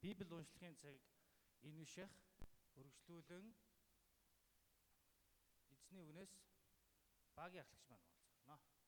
Библи уншлагын цаг энэ уших хөргөжлүүлэн эзний үгнээс багийн ахлагч маань уулзах.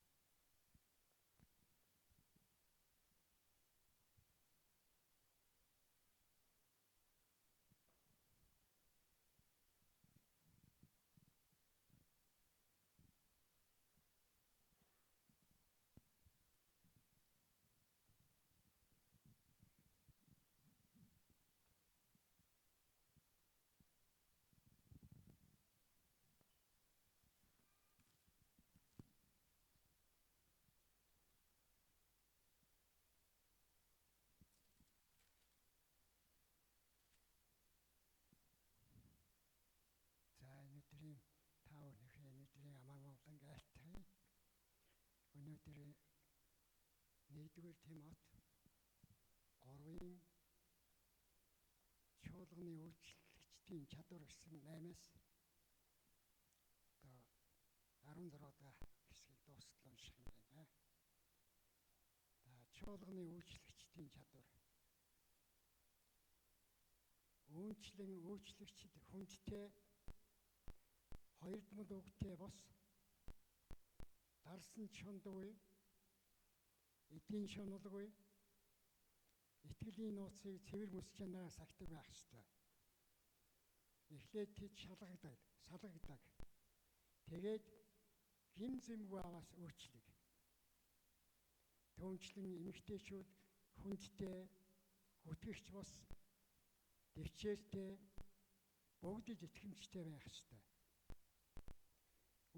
Өнөөдрийн та өнөөдрийн амар амгалан гайлтгая. Өнөөдөр 1-р Тимот 3-ын чуулганы үйлчлэгчдийн чадвар гэсэн 8-аас 16 дахь хэсгийг дуустал унших юм байна. Чуулганы үйлчлэгчдийн чадвар. Үйлчлэн үйлчлэгчд хүндтэй хоёрдмол үгтэй бос дарсан чундгүй эдийн шуналгүй итгэлийн нууцыг цэвэр мэс чанараар сахдаг байх ёстой. Эхлээд тэд салгагдаг. Тэгээд гин зэмгүй аваас өөрчлөг. Түүнчлэн эмэгтэйчүүд хүндтэй гүтгэгч бос дэвчээртэй бүгдд итгэмжтэй байх ёстой.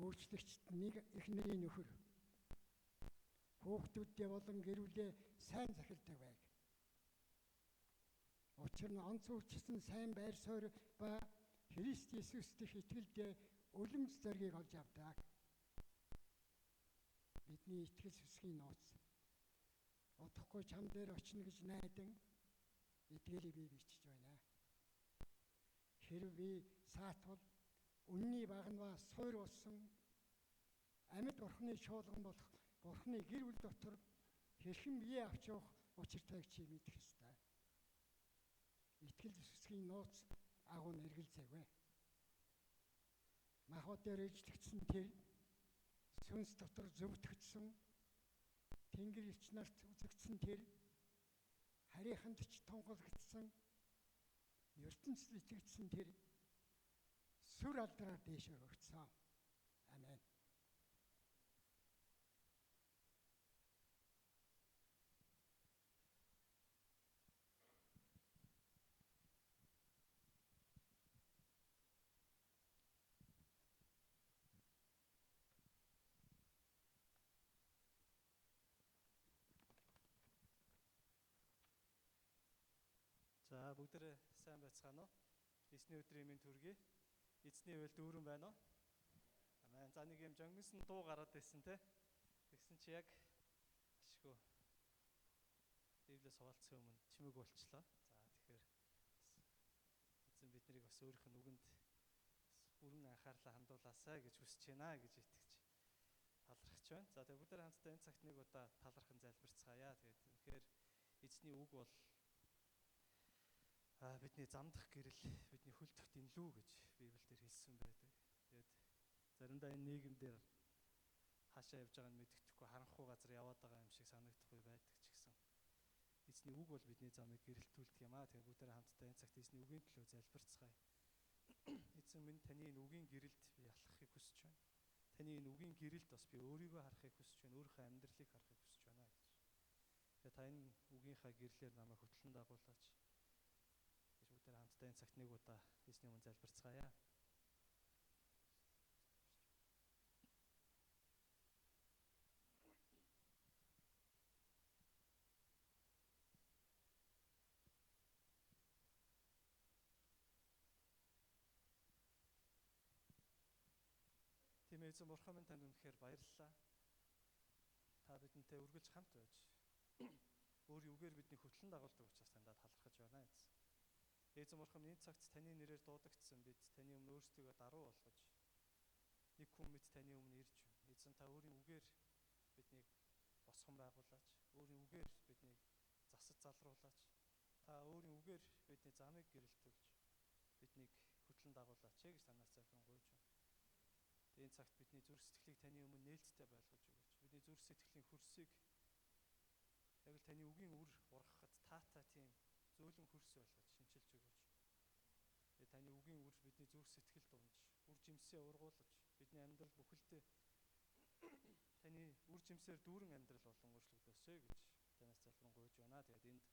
Үйлчлэгчд нэг эхнэрийн нөхөр хүүхдүүдтэй болон гэр бүлээ сайн захирдаг байг. Учир нь онц үйлчилсэн сайн байр суурь ба Христ Есүс дэх итгэлдээ үлэмж зоригийг олж авдаг. Бидний итгэл сүсгийн нууц удахгүй чам дээр очино гэж найдан итгэлийг бий бичиж байна. Хэрв би саатвал үнний багнаа суур болсон амьд бурхны чуулган болох бурхны гэр бүл дотор хэрхэн бие авч явах учиртайг чи мэдэх ёстой. Итгэл сүсгийн нууц агуун эргэлзээгүй. Махбод дээр ижлэгдсэн тэр сүнс дотор зөвтгөгдсөн Тэнгэр элч нарт үзэгдсэн тэр харийнханд ч тунгалгдсан ертөнцид итгэгдсэн тэр сүр алдраар дээш өргөгдсөн. Амен. За бүгдээрээ сайн байцгаана уу? Эзний өдрийн минь төргий. Эзний үйл дүүрэн байна уу? Амен. За нэг юм жонгисон дуу гараад байсан те. Тэгсэн чи яг ашгүй Библиэс хуваалцахын өмнө чимэг болчлоо. За тэгэхээр эзэн биднийг бас өөрийнх нь үгэнд бүрэн анхаарлаа хандуулаасай гэж хүсэж байна гэж итгэж талархаж байна. За тэгээ бүгдээр хамтдаа энэ цагт нэг удаа талархан залбирцгаая. Тэгээд үнэхээр эзний үг бол бидний замдах гэрэл, бидний хөлдөх дэнлүү гэж Библиэлд хэлсэн байдаг. Тэгээд заримдаа энэ нийгэм дээр хаашаа явж байгааг нь мэддэхгүй харанхуй газар яваад байгаа юм шиг санагдахгүй байдаг ч гэсэн. Эзний үг бол бидний замыг гэрэлтүүлдэг юм аа. Тэгээд бүгдээр хамтдаа энэ цагт эзний үгийн төлөө залбирцгаая. Эзэн минь таны энэ үгийн гэрэлд би алхахыг хүсэж байна. Таны энэ үгийн гэрэлд бас би өөрийгөө харахыг хүсэж байна. Өөрийнхөө амьдралыг харахыг хүсэж байна гэж. Тэгээд та энэ үгийнхаа гэрлээр намайг хөтлөн дагуулаач. Бүгдээр хамтдаа энэ цагт нэг удаа эзний өмнө залбирцгаая. Тийм эзэн бурхан минь танд үнэхээр баярлалаа. Та бидэнтэй үргэлж хамт байж өөрийн үгээр бидний хөтлөн дагуулдаг учраас таньдаа талархаж байна эзэн. Эзэн бурхан энэ цагт таны нэрээр дуудагдсан бид таны өмнө өөрсдийгөө даруй болгож нэг хүн мэд таны өмнө ирж байна. Эзэн та өөрийн үгээр биднийг босгон байгуулаач. Өөрийн үгээр биднийг засаж залруулаач. Та өөрийн үгээр бидний замыг гэрэлтүүлж биднийг хөтлөн дагуулаач гэж танаас залбирanгуйж байна. Энэ цагт бидний зүрх сэтгэлийг таны өмнө нээлттэй байлгаж өгөөч. Бидний зүрх сэтгэлийн хөрсийг яг л таны үгийн үр ургахад таатай тийм зөөлөн хөрс байлгаж шинчилж өгөөч. Таны үгийн үр бидний зүрх сэтгэл дундж, үр жимсээ ургуулж, бидний амьдрал бүхэлдээ таны үр жимсээр дүүрэн амьдрал болон өөрчлөгдөөсэй гэж танаас залбирanгуйж байна. Тэгээд энд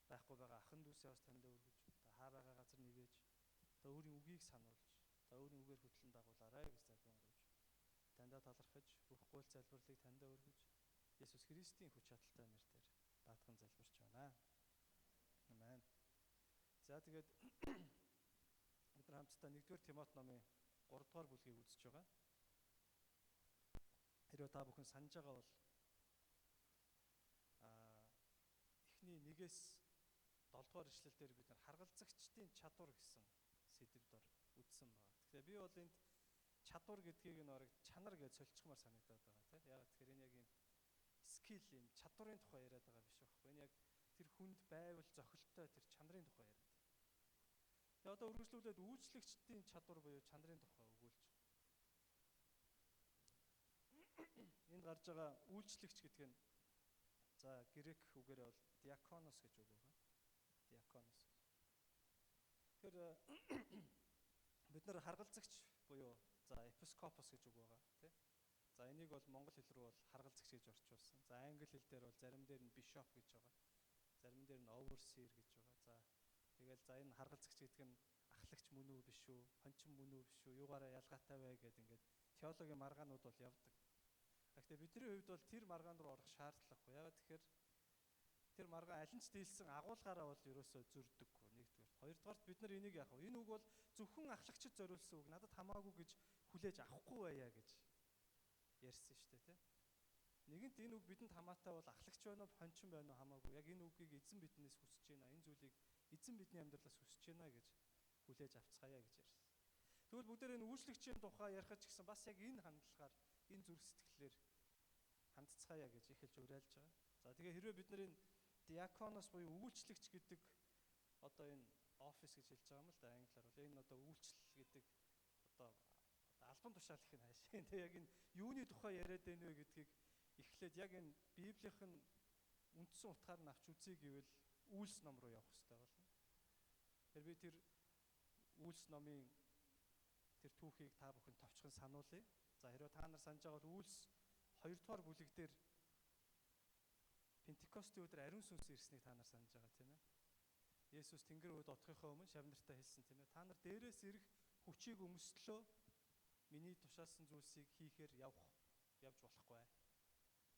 байхгүй байгаа ахын дүүсээ бас танд өргөж, та хаа байгаа газар нэвэж, та өөрийн үгийг сануулж, та өөрийн үгээр хөтлөн дагуулаарай гэж залбирanгуйж. Тандаа талархаж, бүх гуйл залбирлыг тандаа өргөж, Есүс Христийн хүч чадалтай нэрээр даатхан залбирч байна. Амен. За тэгээд бид нар хамтдаа 1-р Тимот номын 3-р бүлгийг үзэж байгаа. Хэрвээ та бүхэн санаж байгаа бол эхний 1-ээс 7-р ишлэл дээр бид нар харгалзагчдын чадвар гэсэн сэдвээр үзсэн байна. Тэгэхээр би бол энд чадвар гэдгийг нь орог чанар гэж солилцохмаар санагдаад байгаа тийм. Яг тэгэхээр энэ яг юм скил юм чадварын тухай яриад байгаа биш байхгүй. Энэ яг тэр хүнд байвал зохилттой тэр чанарын тухай яриад. Тэгээ одоо үргэлжлүүлээд үйлчлэгчдийн чадвар буюу чанарын тухай өгүүлж. Энд гарч байгаа үйлчлэгч гэдэг нь за грек үгээрээ бол диаконос гэж үг байгаа. Диаконос. Тэр бид нар харгалзагч буюу за епископос гэж үг байгаа тий. За энийг бол монгол хэл рүү бол харгалзагч гэж орчуулсан. За англи хэл дээр бол зарим дээр нь bishop гэж байгаа. Зарим дээр нь overseer гэж байгаа. За тэгэл за энэ харгалзагч гэдэг нь ахлагч мөн үү биш үү, хончин мөн үү биш үү, юугаараа ялгаатай вэ гэд ингээд теологийн маргаанууд бол явдаг. Гэхдээ бидний хувьд бол тэр маргаан руу орох шаардлагагүй. Яагаад тэгэхээр тэр маргаан аль нь ч дийлсэн агуулгаараа бол ерөөсөө зөрдөггүй. Нэгдүгээр. Хоёрдугаарт бид нар энийг яах вэ? Энэ үг бол зөвхөн ахлагчид зориулсан үг. Надад хамаагүй гэж хүлээж авахгүй байя гэж ярьсан шүү дээ, тийм. Нэгэнт энэ үг бидэнд хамаатай бол ахлагч байна уу, хончин байна уу хамаагүй. Яг энэ үгийг эзэн биднээс хүсэж байна. Энэ зүйлийг эзэн бидний амьдралаас хүсэж байна гэж хүлээж авцгаая гэж ярьсан. Тэгвэл бүгдээр энэ үйлчлэгчийн тухай ярих ч гэсэн бас яг энэ хандлагаар, энэ зүрх сэтгэлээр хандцгаая гэж ихэлж уриалж байгаа. За тэгээ хэрвээ бид нар энэ диаконос буюу үйлчлэгч гэдэг одоо энэ офис гэж хэлж байгаа юм л да англиар бол энэ одоо үйлчлэл гэдэг одоо албан тушаал гэх нь хаашаа. Тэгээ яг энэ юуны тухай яриад байна вэ гэдгийг эхлээд яг энэ Библийн үндсэн утгаар нь авч үзье гэвэл Үйлс ном руу явах хэрэгтэй болно. Тэгэхээр би тэр Үйлс номын тэр түүхийг та бүхэн товчхон сануулъя. За хэрвээ та нар санаж байгаа бол Үйлс 2-р бүлэг дээр Пентекостийн өдөр ариун сүнс ирснийг та нар санаж байгаа тийм ээ. Есүс Тэнгэр үүд отохынхоо өмнө шавнартаа хэлсэн тийм ээ. Та нар дээрээс ирэх хүчийг өмсдлөө миний тушаалсан зүйлсийг хийхээр явж болохгүй.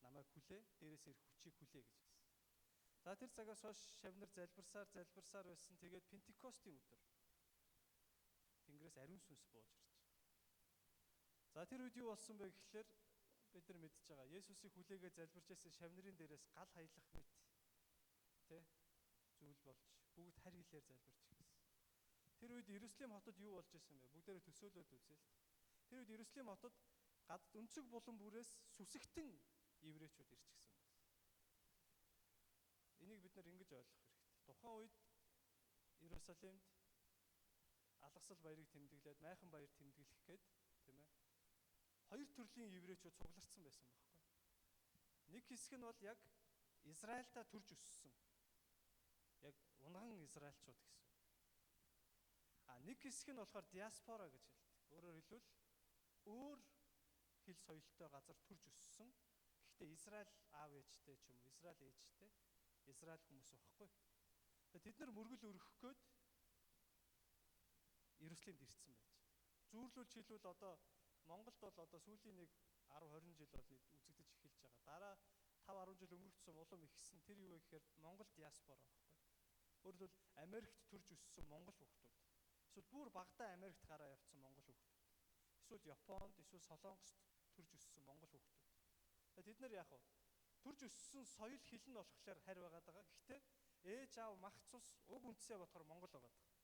Намайг хүлээ, дээрээс ирэх хүчийг хүлээ гэж хэлсэн. За тэр цагаас хойш шавнар залбирсаар байсан. Тэгээд Пентекостийн өдөр Тэнгэрээс ариун сүнс бууж ирж. За тэр үед юу болсон бэ гэхлээр бид нар мэдж байгаа. Есүсийг хүлээгээд залбирч байсан шавнарын дээрээс гал хаялах мэт тэ зүйл болж бүгд харь хэлээр залбирч ирсэн. Тэр үед Иерусалим хотод юу болж исэн бэ? Бүгдээрээ төсөөлөд үзээ л. Тэр үед Иерусалим хотод өнцөг булан бүрээс сүсэгтэн еврейчүүд ирчихсэн байсан. Энийг бид нар ингэж ойлгох хэрэгтэй. Тухайн үед Иерусалимд алгасал баярыг тэмдэглээд майхан баяр тэмдэглэх гээд тийм ээ. Хоёр төрлийн еврейчүүд цугларсан байсан байхгүй. Нэг хэсэг нь бол яг Израильтаа төрж өссөн. Яг унган израильчууд гэсэн. Нэг хэсэг нь болохоор диаспора гэж хэлдэг. Өөрөөр хэлбэл өөр хэл соёлтой газар төрж өссөн. Гэхдээ Израиль аав ээжтэй ч юм уу, Израиль ээжтэй, Израиль хүмүүс байхгүй. Тэгээд тэд нар мөргөл өргөх гээд Иерусалимд ирсэн байж. Зүүрлүүлж хэлбэл одоо Монголд бол одоо сүүлийн нэг 10-20 жил бол үзэгдэж эхэлж байгаа. Дараа 5-10 жил өнгөрцөн улам ихсэн. Тэр юу вэ гэхээр Монгол диаспора байхгүй. Өөрөөр хэлбэл Америкт төрж өссөн монгол хүүхдүүд. Эсвэл бүр багадаа Америкт гараа явцсан монгол хүүхдүүд. Эсвэл Японд, эсвэл Солонгост төрж өссөн монгол хүүхдүүд. Тэгээд тэд нар яах вэ? Төрж өссөн соёл хэл нь болохоор харь байгаад байгаа. Гэхдээ ээж аав мах цус уг үндэсээ бодохоор монгол байгаад байгаа.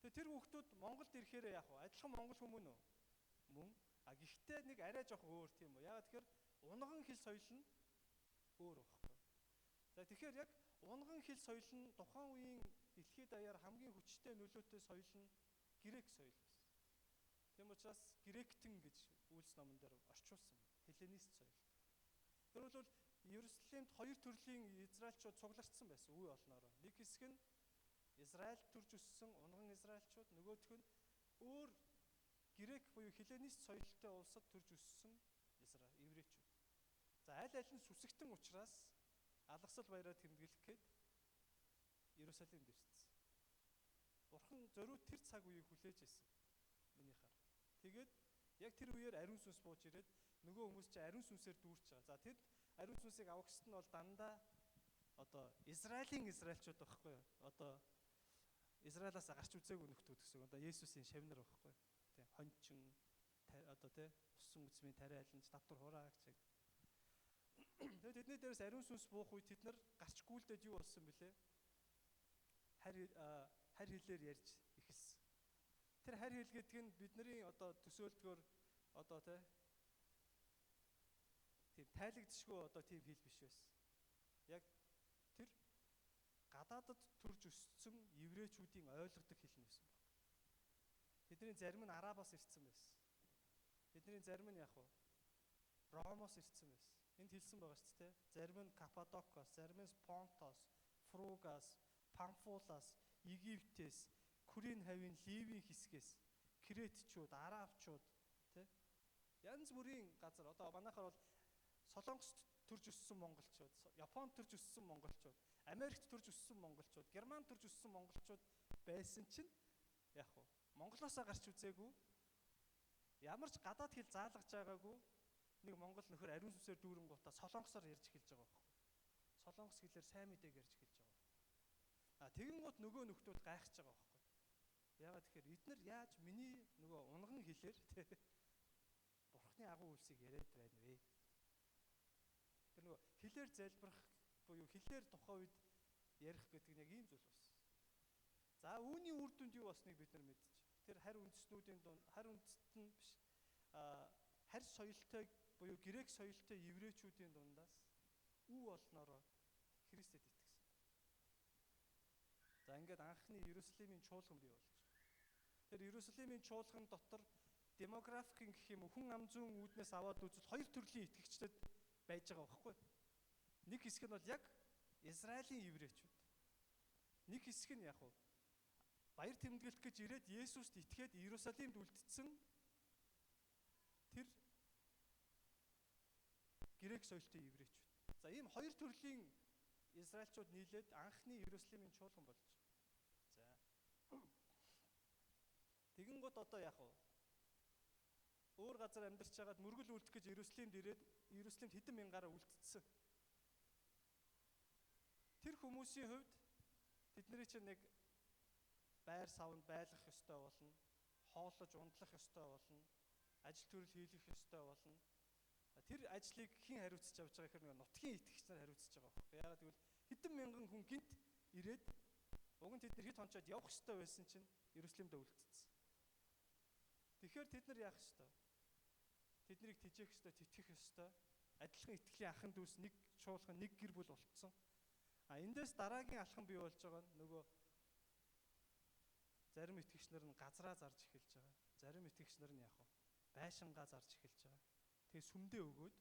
Тэгээд тэр хүүхдүүд Монголд ирэхээр яах вэ? Адилхан монгол хүмүүс үү? Мөн. Гэхдээ нэг арай жоох өөр тийм үү? Яагаад тэгэхээр унган хэл соёл нь өөр байхгүй. За За тэгэхээр яг унган хэл соёл нь тухайн үеийн дэлхийд даяар хамгийн хүчтэй нөлөөтэй соёл нь грек соёл байсан. Тийм учраас гректэн гэж Үйлс номон дээр орчуулсан хелленист соёл. Тэр бол Иерусалимд хоёр төрлийн израильчууд цуглардсан байсан үе олноороо. Нэг хэсэг нь Израиль төрж өссөн унган израильчууд, нөгөөх нь өөр грек буюу хелленист соёлтой улсад төрж өссөн еврейчүүд. За аль аль нь сүсэгтэн учраас алгасал баяраа тэмдэглэх гээд Иерусалимд ирсэн. Бурхан зориуд тэр цаг үеийг хүлээж байсан. Миний хар. Тэгээд яг тэр үеэр ариун сүнс бууж ирээд нөгөө хүмүүс чинь ариун сүнсээр дүүрч байгаа. За тэд ариун сүнсийг авахсад нь бол дандаа одоо Израилийн израильчууд байхгүй юу? Одоо Израилаас гарч үзээгүй нөхдүүд гэсэн. Одоо Есүсийн шавнар байхгүй юу? Тэ хончин одоо тэ усан үзмийн тариаланч татвар хураагч яг. Тэгээд тэдний дээрээс ариун сүнс буух үед тэд нар гарч гүйлдээд юу болсон бэлээ? Харь хэлээр ярьж эхэлсэн. Тэр харь хэл гэдэг нь бидний одоо төсөөлдгөөр одоо тийм тайлагдшгүй одоо тийм хэл биш байсан. Яг тэр гадаадд төрж өссөн еврейчүүдийн ойлгодог хэл нь байсан баг. Тэдний зарим нь арабаас ирсэн байсан. Тэдний зарим нь яг уу Ромоос ирсэн байсан. Энд хэлсэн байгаа шүү дээ. Зарим нь Каппадокоос, зарим нь Понтос, Фругаас, Памфулаас, Египтээс, Курийн хавийн Ливийн хэсгээс, Кретчүүд, Арабчууд, тэ янз бүрийн газар одоо манайхаар бол Солонгост төрж өссөн монголчууд, Японд төрж өссөн монголчууд, Америкт төрж өссөн монголчууд, Германд төрж өссөн монголчууд байсан чинь яг уу Монголоосоо гарч үзээгүй ямар ч гадаад хэл заалгаж байгаагүй нэг монгол нөхөр ариун сүнсээр дүүрэнгуудаа солонгосоор ярьж эхэлж байгаа байхгүй. Солонгос хэлээр сайн мэдээг ярьж эхэлж байгаа. Тэгэнгүүт нөгөө нөхдүүд гайхаж байгаа байхгүй. Яагаад тэгэхээр эдгээр яаж миний нөгөө унган хэлээр Бурхны агуу үлсийг яриад байна вэ? Тэр нөгөө хэлээр залбирах буюу хэлээр тухайн үед ярих гэдэг нь яг ийм зүйл болсон. За үүний үр дүнд юу болсныг бид нар мэдчих. Тэр харь үндэстнүүдийн дунд харь үндэст нь биш харь соёлтой буюу грек соёлтой еврейчүүдийн дундаас үу олноороо Христэд итгэсэн. За ингээд анхны Иерусалимийн чуулган бий болж байна. Тэр Иерусалимийн чуулган дотор демографикийн гэх юм хүн ам зүйн үүднээс аваад үзвэл хоёр төрлийн итгэгчдэд байж байгаа байхгүй. Нэг хэсэг нь бол яг Израилийн еврейчүүд. Нэг хэсэг нь яг уу баяр тэмдэглэх гэж ирээд Есүст итгээд Иерусалимд үлдсэн тэр грек соёлтой еврейчүүд. За ийм хоёр төрлийн израильчууд нийлээд анхны Иерусалимийн чуулган болж байна. За. Тэгэнгүүт одоо яах вэ? Өөр газар амьдарч байгаад мөргөл үлдэх гэж Иерусалимд ирээд Иерусалимд хэдэн мянгаараа үлдсэн. Тэр хүмүүсийн хувьд тэдний чинь нэг байр савнд байлгах ёстой болно, хооллож ундлах ёстой болно, ажил төрөл хийх ёстой болно. Тэр ажлыг хэн хариуцж авч байгаа гэхээр нутгийн итгэгч нар хариуцж байгаа байхгүй. Яагаад гэвэл хэдэн мянган хүн гинт ирээд уг нь тэд нар хэд хончоод явах ёстой байсан чинь Иерусалимд үлдсэн. Тэгэхээр тэд нар яах ёстой? Тэднийг тижээх ёстой, тэтгэх ёстой. Адилхан итгэлийн ахын дүүс нэг чуулган, нэг гэр бүл болцсон. Эндээс дараагийн алхам бий болж байгаа нь нөгөө зарим итгэгч нар нь газраа зарж эхэлж байгаа. Зарим итгэгч нар нь яг нь байшингаа зарж эхэлж байгаа. Тэгээ сүмдээ өгөөд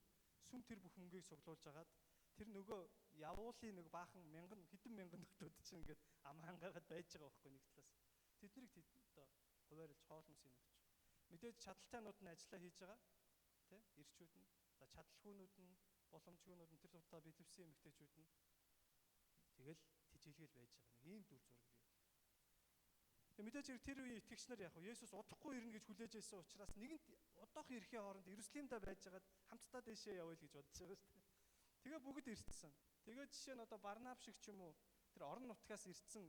сүм тэр бүх мөнгийг суглуулж агаад тэр нөгөө явуулын нэг баахан хэдэн мянган нөхдүүд чинь ингээд ам хангаагаад байж байгаа байхгүй нэг талаас. Тэднийг одоо хуваарлж хоолмос юм өгч. Мэдээж чадaltaйнууд нь ажиллаа хийж байгаа. Тэ? Ирчүүд нь. За чадalхүүнүүд нь, боломжгүйнүүд нь тэр тутаа бэлэвсэн эмэгтэйчүүд нь тэгэл тижээлгээл байж байгаа. Нэг ийм дүр зураг бий. Мэдээж тэр үеийн итгэгч нар яг Есүс удахгүй ирнэ гэж хүлээж байсан учраас нэгэнт удах ирэхийн хооронд Иерусалимда байж байгаад хамтдаа дэшээ явъя л гэж бодож байгаа шүү дээ. Тэгээ бүгд ирсэн. Тэгээ жишээ нь одоо Барнаб шиг ч юм уу тэр орон нутгаас ирсэн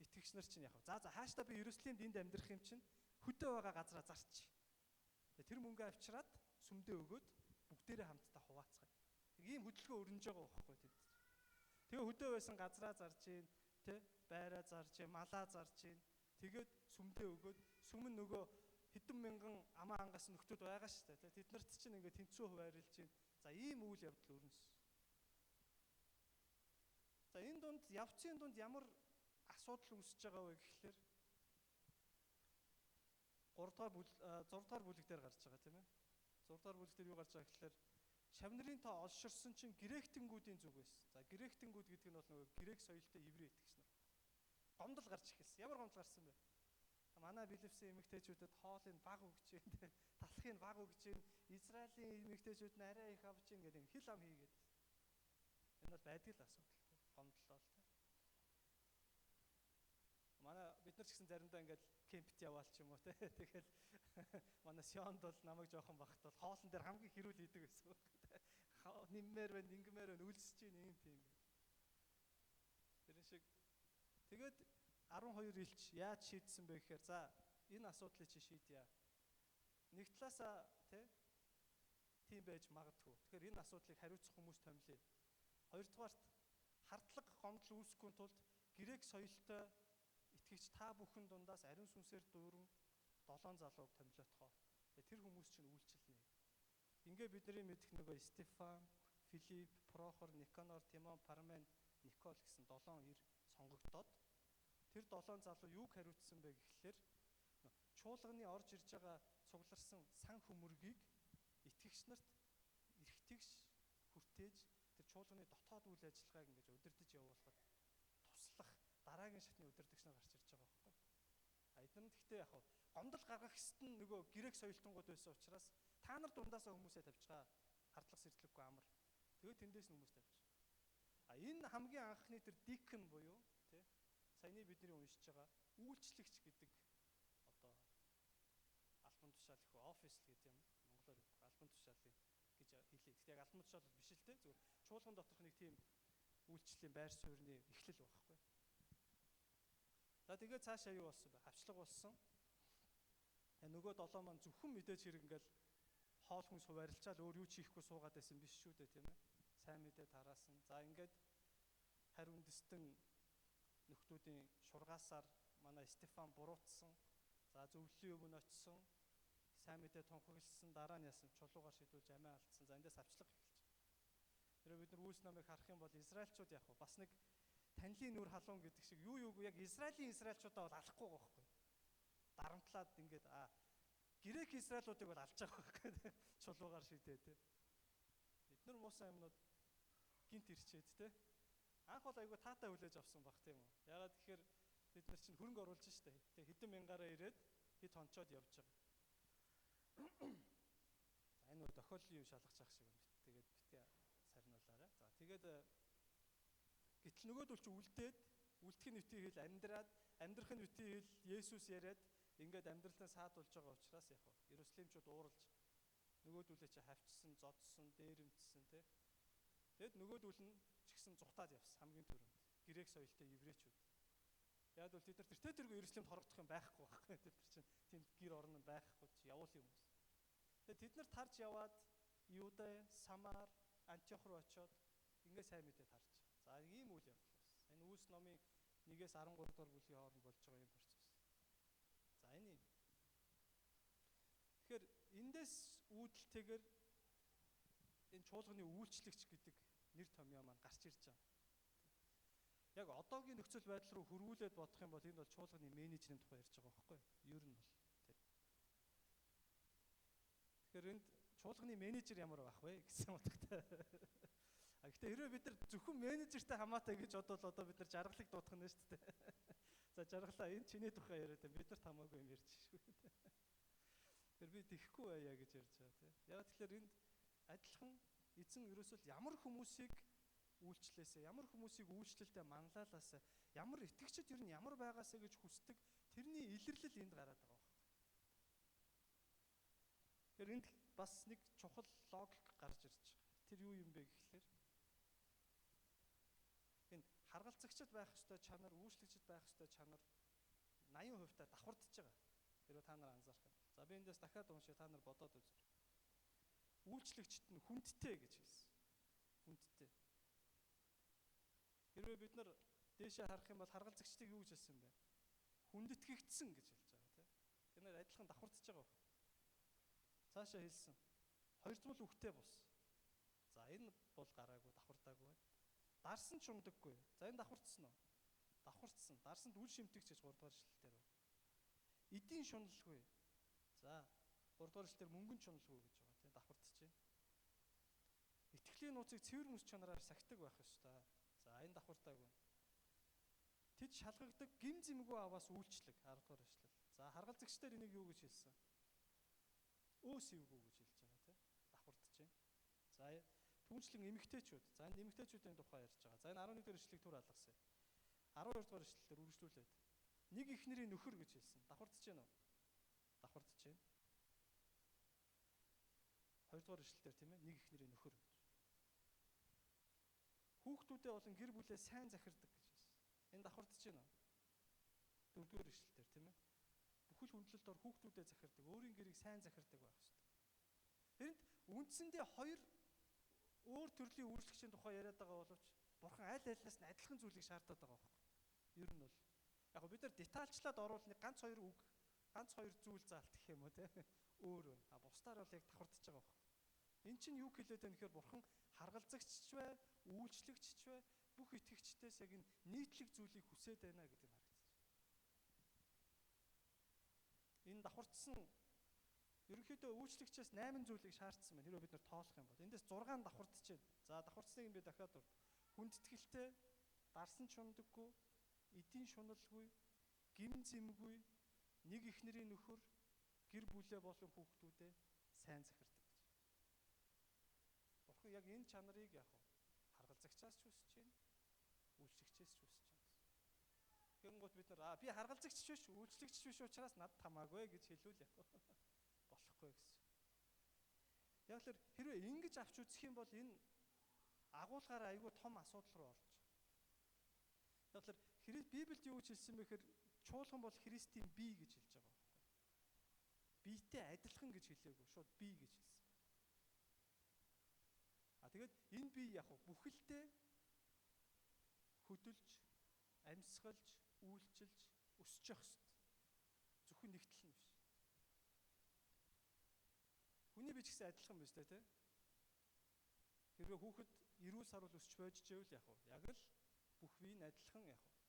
итгэгч нар чинь яг за хаашаа би Иерусалимд энд амьдрах юм чинь хөдөө байгаа газараа зарч. Тэгээ тэр мөнгө авчираад сүмдээ өгөөд бүгдээрээ хамтдаа хуваацгаая. Ийм хөдөлгөөн өрнөж байгаа байхгүй тэд. Тэгээ хөдөө байсан газараа зарж гин, тэ байраа зарж гин, малаа зарж гин. Тэгээд сүмдээ өгөөд сүм нь нөгөө хэдэн мянган амаа ангаас нөхдүүд байгаа шүү дээ. Тэд нарт чинь ингээд тэнцүү хуваарлж гин. За ийм үйл явдал өрнөс. явцын дунд ямар асуудал үүсэж байгаа вэ гэхлээр 6 дугаар бүлэг дээр гарч байгаа тийм ээ. 6 дугаар бүлэг дээр юу гарч байгаа гэхлээр шавнырын тоо олширсан чинь гректингүүдийн зүгээс. За гректингүүд гэдэг нь бол нөгөө грек соёлтой еврей итгэгч нар. Гомдол гарч эхэлсэн. Ямар гомдол гарсан бэ? Манай Билевсийн эмэгтэйчүүдэд хоолыг баг өгч дээ. Талхыг баг өгч дээ. Израилийн эмэгтэйчүүд нь арай их авч ийн гэдэг хил ам хийгээд. Энэ бол байдаг л асуудал. Гомдлоо л тийм. Манай бид нар ч гэсэн заримдаа ингээд кемпт яваал ч юм уу те. Тэгэл манай Сионд бол намайг жоохон багт бол хоолн дээр хамгийн хэрүүл хийдэг гэсэн үг те. Ниммээр байна, ингэмээр байна, үлсэж ийн юм тийм. Тэрэн шиг тэгээд 12 илч яаж шийдсэн бэ гэхээр за энэ асуудлыг чи шийдъя. Нэг талаасаа тийм байж магадгүй. Тэгэхээр энэ асуудлыг хариуцах хүмүүс томилъё. Хоёрдугаарт хардлага гомдол үүсэхгүй тулд грек соёлтой итгэгч та бүхэн дундаас ариун сүнсээр дүүрэн 7 залууг томилоотгоо. Тэр хүмүүс чинь үйлчлэнэ. Ингээ бидний мэдэх нөгөө Стефан, Филипп, Прохор, Никанор, Тимон, Пармен, Никол гэсэн 7 ир сонгогдоод тэр 7 залуу юуг хариуцсан бэ гэхлээр чуулганы орж ирж байгаа цугларсан сан хөмөргийг итгэгч нарт эргэтгш хүртээж тэр чуулганы дотоод үйл ажиллагааг ингэж удирдах явуулахад туслах дараагийн шатны удирдагч нар гарч ирж байгаа байхгүй. Эдгээр нь гэхдээ яг гомдол гаргах хэсэг нь нөгөө грек соёлтонгууд байсан учраас та нар дундаасаа хүмүүсээ тавьж байгаа хардлах сэрдлэггүй амар. Тэгээд тэндээс нь хүмүүс тавьж. Энэ хамгийн анхны тэр дикэн буюу саяны бидний уншиж байгаа үйлчлэгч гэдэг одоо албан тушаал их офис гэдэг юм монголоор албан тушаалын гэж хэлээ. Гэхдээ яг албан тушаал биш л те зүгээр чуулган доторх нэг тийм үйлчлэлийн байр суурьны эхлэл байхгүй. За тэгээд цаашаа юу болсон бэ? Хавчлага болсон. Нөгөө 7 маань зөвхөн мэдээж хэрэг ингээл хоол хүнс хуваарлцаал өөр юу ч хийхгүй суугаад байсан биш шүү дээ тийм ээ. Сайн мэдээ тараасан. За ингээд харь үндэстэн нөхдүүдийн шургаасаар манай Стефан буруутсан. За зөвлөлийн өмнө очсон. Сайн мэдээ тунхагласан дараа нь яасан чулуугаар шийдүүлж амиа алдсан. За эндээс авчлага эхэлж. Тэр бид нар Үлс намыг харах юм бол израильчууд яг бас нэг танилын нүр халуун гэдэг шиг юу яг израильчуудаа бол алахгүй байгаа байхгүй. Дарамтлаад ингээд грек израилуудыг бол алж байгаа байхгүй. Чулуугаар шийдээ те. Эдгээр муусан юмнууд гинт ирчээд те. Анх бол айгүй таатай хүлээж авсан баг тийм үү. Ягаад тэгэхээр бид нар чинь хөрөнгө оруулж штэ. Тэг хэдэн мянгаараа ирээд хэд хонцоод явж байгаа. За энэ тохиоллын юм шалгаж явах шиг юм. Тэгээд битгий сарниулаарай. За тэгээд гэтэл нөгөөдөл чи үлдээд үлдэхин нүтийн хэл амьдрахын нүтийн хэл Есүс яриад ингээд амьдралаа саадуулж байгаа учраас яг Иерусалимчууд ууралж нөгөөдүүлээ чи хавчсан, зодсон, дээрэмдсэн те. Тэгэд нөгөөдүүл нь ч гэсэн зутаад явсан хамгийн түрүүнд. Грек соёлтой еврейчүүд. Яг бол тэд нар тэргүй Иерусалимд хорогдох юм байхгүй байхгүй. Тэд нар чинь тийм гэр орон нь байхгүй ч явуулын хүмүүс. Тэгээд тэд нар тарж яваад Юудэ, Самар, Антиох руу очиод ингээ сайн мэдээ тарж. За ийм үйл явдал болсон. Энэ Үлс номын 1-ээс 13 дугаар бүлгийн хооронд болж байгаа юм процесс. За энэ юм. Тэгэхээр эндээс үүдэлтэйгээр энэ чуулганы үйлчлэгч гэдэг нэр томьёо маань гарч ирж байгаа. Яг одоогийн нөхцөл байдал руу хөрвүүлээд бодох юм бол энэ бол чуулганы менежерийн тухай ярьж байгаа байхгүй юу? Ер нь бол тийм. Тэгэхээр энд чуулганы менежер ямар байх вэ гэсэн утгатай. Гэхдээ хэрвээ бид нар зөвхөн менежертэй хамаатай гэж бодвол одоо бид нар жаргалыг дуудах нь шүү дээ. За жаргалаа энэ чиний тухай яриад бид нарт хамаагүй юм ярьж шүү. Тэр би тэхгүй байя гэж ярьж байгаа тийм. Яг тэгэхээр энд адилхан эзэн ерөөсөө ямар хүмүүсийг үйлчлээсэ, ямар хүмүүсийг үйлчлэлдээ манлайлаасаа, ямар итгэгчид ер нь ямар байгаасаа гэж хүсдэг тэрний илэрлэл энд гараад байгаа байна. Тэгэхээр энд бас нэг чухал логик гарч ирж байгаа. Тэр юу юм бэ гэхлээр энэ харгалзагчд байх ёстой чанар, үйлчлэгчд байх ёстой чанар 80% та давхардж байгаа. Хэрвээ та нар анзаарах юм. За би эндээс дахиад уншия та нар бодоод үзэр. Үйлчлэгчд нь хүндтэй гэж хэлсэн. Хүндтэй. Хэрвээ бид нар дээшээ харах юм бол харгалзагчдыг юу гэж хэлсэн бэ? Хүндэтгэгдсэн гэж хэлж байгаа тийм. Тэр нэр адилхан давхардж байгаа байна. Цаашаа хэлсэн. Хоёр дахь үгтэй бус. За энэ бол гараагүй давхардаагүй байна. Дарсан ч ундаггүй. За энэ давхарцсан уу? Давхарцсан. Дарсанд үл шимтгч гэж 3 дугаар эшлэлээр байна. Эдийн шуналгүй. За 3 дугаар эшлэлээр мөнгөн шуналгүй гэж байгаа тийм давхарцж байна. Итгэлийн нууцыг цэвэр мэс чанараар сахидаг байх ёстой. За энэ давхартайг байна. Тэд шалгагдаг гим зэмгүй аваас үйлчлэг 10 дугаар эшлэл. За харгалзагчдаар энийг юу гэж хэлсэн? Өөс ивгүй гэж хэлж байгаа тийм давхартж байна. За түүнчлэн эмэгтэйчүүд. За энэ эмэгтэйчүүдийн тухай ярьж байгаа. За энэ 11 дугаар эшлэлийг түр алгасан. 12 дугаар эшлэлээр үргэлжлүүлээд нэг ихнэрийн нөхөр гэж хэлсэн. Давхардж байна уу? Давхардж байна. 2 дугаар эшлэлээр тийм ээ нэг ихнэрийн нөхөр гэж. Хүүхдүүдээ болон гэр бүлээ сайн захирдаг гэж хэлсэн. Энэ давхардж байна уу? 4 дугаар эшлэлээр тийм ээ. Бүхэл хүндлэлд ор хүүхдүүдээ захирдаг, өөрийн гэрийг сайн захирдаг байх ёстой. Тэрэнд үндсэндээ хоёр өөр төрлийн үйлчлэгчийн тухай яриад байгаа боловч Бурхан аль алиас нь адилхан зүйлийг шаардаад байгаа байхгүй. Ер нь бол яг бид нар детальчлаад оруулах ганц хоёр үг, ганц хоёр зүйл заалт гэх юм уу те өөр байна. А бусдаар бол яг давхардж байгаа байхгүй. Эн чинь юу хэлээд байна гэхээр Бурхан харгалзагчч бай, үйлчлэгчч бай, бүх итгэгчдээс яг энэ нийтлэг зүйлийг хүсээд байна гэдэг нь харагдаж байна. Энэ давхардсан ерөнхийдөө үйлчлэгчээс 8 зүйлийг шаардсан байна. Хэрвээ бид нар тоолох юм бол эндээс 6 давхардж байна. За давхардсныг би дахиад дур. Хүндэтгэлтэй, дарсан чундаггүй, эдийн шуналгүй, гим зэмгүй, нэг ихнэрийн нөхөр, гэр бүлээ болон хүүхдүүдээ сайн захирдаг гэж. Бурхан яг энэ чанарыг яг харгалзагчаас ч хүсэж байна, үйлчлэгчээс ч хүсэж байна. Тэгэнгუთ бид нар би харгалзагч биш, үйлчлэгч биш учраас надад хамаагүй гэж хэлвэл яг болохгүй гэсэн. Яг л хэрвээ ингэж авч үзэх юм бол энэ агуулгаар айгүй том асуудал руу орж. Яг л Библиэд юу гэж хэлсэн бэ гэхээр чуулган бол Христийн бие гэж хэлж байгаа байхгүй. Биетэй адилхан гэж хэлээгүй, шууд бие гэж хэлсэн. Тэгээд энэ бие яг бүхэлдээ хөдөлж, амьсгалж, үйлчилж, өсөж явах хэрэгтэй. Зөвхөн нэгтэл нь биш. Хүний бие ч гэсэн адилхан биз дээ, тийм? Хэрвээ хүүхэд эрүүл сарвал өсч байж жэвэл яг л бүх бие нь адилхан өсөж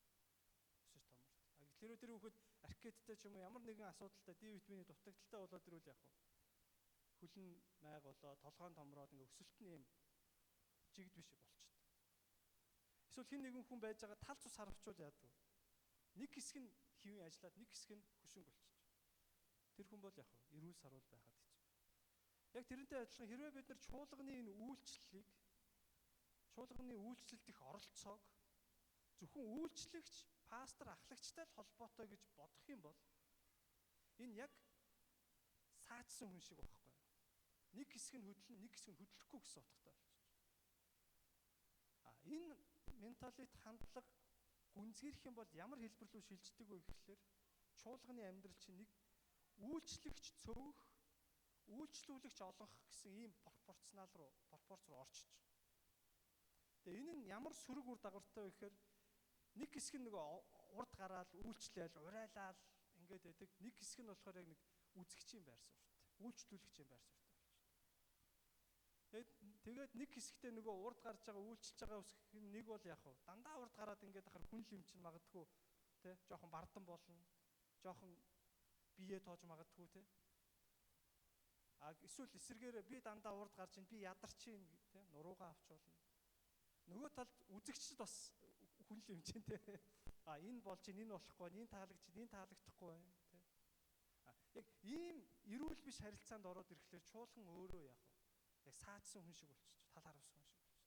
томорт. Тэгэхээр тэр хүүхэд аркеттэй ч юм уу ямар нэгэн асуудалтай D витамины дутагдaltaй болоод ирвэл яг хөлн майг болоо толгойн томроод ингээ өсөлт нь юм жигд биш болчихдог. Эсвэл хин нэгэн хүн байж байгаа тал цус харавчвал яадаг. Нэг хэсэг нь хэвэн ажиллаад нэг хэсэг нь хөшинг болчих. Тэр хүн бол яг эрүүл сарвал байхад хэцүү. Яг тэрнтэй адилхан хэрвээ бид нар чуулганы энэ үйлчлэлийг чуулганы үйлчлэлт их оролцоог зөвхөн үйлчлэгч, пастор, ахлагчтай л холбоотой гэж бодох юм бол энэ яг саачсан хүн шиг байхгүй. Нэг хэсэг нь хөдлөн, нэг хэсэг нь хөдлөхгүй гэсэн утгатай болчих. Энэ менталит хандлага гүнзгийрэх юм бол ямар хэлбэр рүү шилждэг вэ гэхлээр чуулганы амьдрал чинь нэг үйлчлэгч цөөх, үйлчлүүлэгч олонх гэсэн ийм пропорц руу орчиж. Тэгээ энэ нь ямар сөрөг үр дагавартай вэ гэхээр нэг хэсэг нь нөгөө урд гараал, үйлчлээл, урайлал ингээд байдаг. Нэг хэсэг нь болохоор яг нэг үзэгчийн байр суурьтай, үйлчлүүлэгчийн байр суурьтай болчихдог. Тэгээд нэг хэсэгтээ нөгөө урд гарч байгаа, үйлчилж байгаа хэсэг нэг бол яг уу дандаа урд гараад ингээд ахаар хүн лимчин магадгүй тий жоохон бардан болно, жоохон бие тоож магадгүй тий. Эсвэл эсэргээр би дандаа урд гарч ин би ядарч ин тий нуруугаа авч болно. Нөгөө талд үзэгчд бас хүн лимчин тий. Энэ болж ин энэ болохгүй, энэ таалагдчих, энэ таалагдахгүй байна тий. Яг ийм эрүүл биш харилцаанд ороод ирэхлээр чуулган өөрөө яг саачсан хүн шиг болчих. Тал харавсан хүн шиг болчих.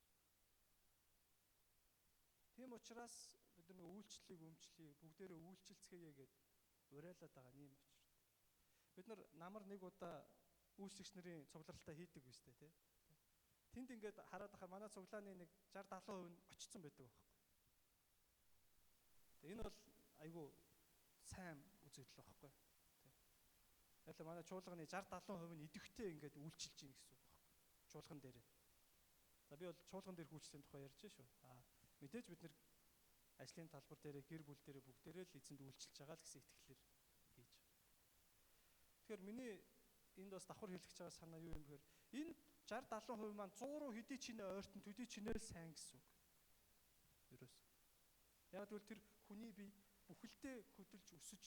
Тийм учраас бид нар үйлчлэлийг өмчлөе, бүгдээрээ үйлчлцгээе гэд урайлаад байгаа юм очирт. Бид нар намар нэг удаа үйлчлэгч нарын цугларалтай хийдэг биз дээ, тий. Тэнд ингээд хараад байхад манай цуглааны нэг 60-70% нь очсон байдаг байхгүй. Энэ бол айгүй сайн үзэгдэл байхгүй. Яг л манай чуулганы 60-70% нь идэвхтэй ингээд үйлчилж ийн гэсэн үг байхгүй. Чуулган дээр. За би бол чуулган дээр хүүчлийн тухай ярьж шүү. Мэдээж бид нэр ажлын талбар дээр, гэр бүл дээр бүгдээрээ л эзэнд үйлчилж байгаа л гэсэн итгэлээр хийж. Тэгэхээр миний энд бас давхар хэлэх гэж байгаа санаа юу юм бэхээр энэ 60-70% маань 100 руу хэдий чинээ ойртон төдий чинээ л сайн гэсэн үг. Яг л тэр хүний бие бүхэлдээ хөдөлж өсөж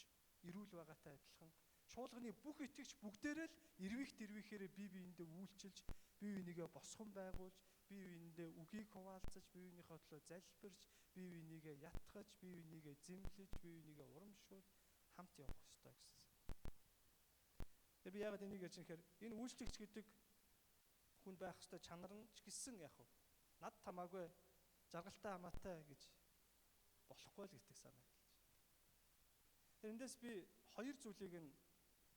ирүүл байгаатай адилхан чуулганы бүх итгэгч бүгдээрээ л эрвийхээрээ бие биендээ үйлчилж, бие бинийгээ босгон байгуулж, бие биендээ үгийг хуваалцаж, бие биенийхээ төлөө залбирч, бие бинийгээ ятгах, бие бинийгээ зэмлэж, бие бинийгээ урамшуул хамт явах ёстой гэсэн. Тэгээ би яагаад энийг ярьж байгаа юм хэрэг энэ үйлчлэгч гэдэг хүн байх ёстой чанар нь ч гэсэн яг уу над тамаагүй жаргалтай хамаатай гэж болохгүй л гэдэг санаа хэлж. Тэр эндээс би хоёр зүйлийг нь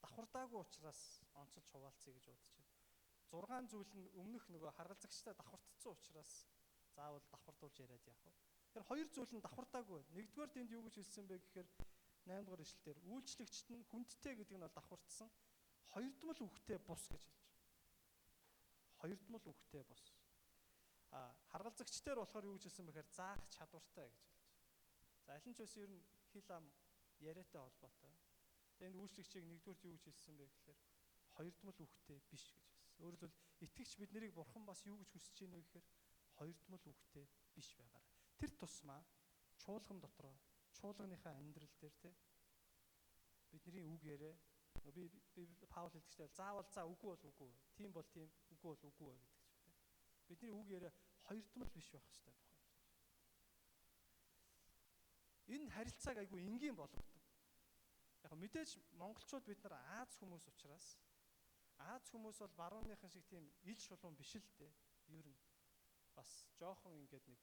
давхардаагүй учраас онцолж хуваалцъя гэж бодож байна. 6 зүйл нь өмнөх нөгөө харгалзагчтай давхардцсан учраас заавал давхардуулж яриад яах вэ? Тэр хоёр зүйл нь давхардаагүй. Нэгдүгээр тэнд юу гэж хэлсэн бэ гэхээр 8 дугаар ишлэлээр үйлчлэгчт нь хүндтэй гэдэг нь бол давхардсан. Хоёрдмол үхтэй бус гэж хэлж байна. Хоёрдмол үхтэй бус. Харгалзагчтэр болохоор юу гэж хэлсэн бэхээр заах чадвартай гэж хэлж байна. За аль нь ч байсан ер нь хил ам яриатай холбоотой. Тэгээд үйлчлэгчийг нэгдүгürt юу гэж хэлсэн бэ гэхээр хоёрдмол үхтэй биш гэж хэлсэн. Өөрөөр хэлбэл итгэгч бид нарыг бурхан бас юу гэж хүсэж байна вэ гэхээр хоёрдмол үхтэй биш байгаарай. Тэр тусмаа чуулган дотроо чуулганыхаа амьдрал дээр бидний үг яриа би Паул хэлдэгчтэй заавал үгүй бол үгүй, тийм бол тийм, үгүй бол үгүй гэдэг ч тийм. Бидний үг яриа хоёрдмол биш байх хэрэгтэй тухай. Энэ харилцааг айгүй энгийн болгодог. Яг мэдээж монголчууд бид нар Аз хүмүүс учраас Аз хүмүүс бол барууныхан шиг тийм ил шулуун биш л дээ. Ер нь бас жоохон ингээд нэг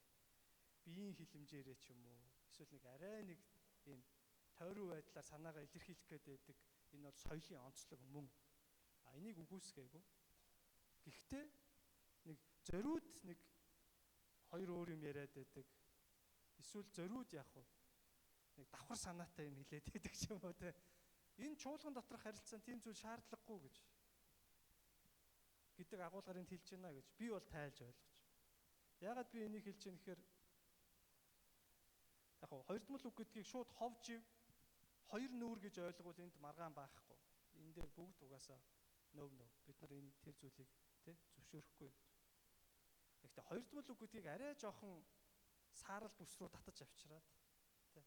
биеийн хилэмжээрээ ч юм уу эсвэл нэг арай нэг ийм тойруу байдлаар санаагаа илэрхийлэх гээд байдаг. Энэ бол соёлын онцлог мөн. Энийг үгүйсгээгүй. Гэхдээ нэг зориуд нэг хоёр өөр юм яриад байдаг. Эсвэл зориуд яах вэ? Нэг давхар санаатай юм хэлээд байдаг ч юм уу те. Энэ чуулган доторх харилцаанд тийм зүйл шаардлагагүй гэж гэдэг агуулгаарыг хэлж байна гэж би бол тайлж ойлгож. Яагаад би энийг хэлж байна гэхээр яг хоёрдмол үг гэдгийг шууд ховж ив хоёр нүүр гэж ойлгвол энд маргаан байхгүй. Энэ дээр бүгд угаасаа нөв бид нар энэ тэр зүйлийг зөвшөөрөхгүй. Гэхдээ хоёрдмол үг гэдгийг арай жоохон саарал бүс рүү татаж авчираад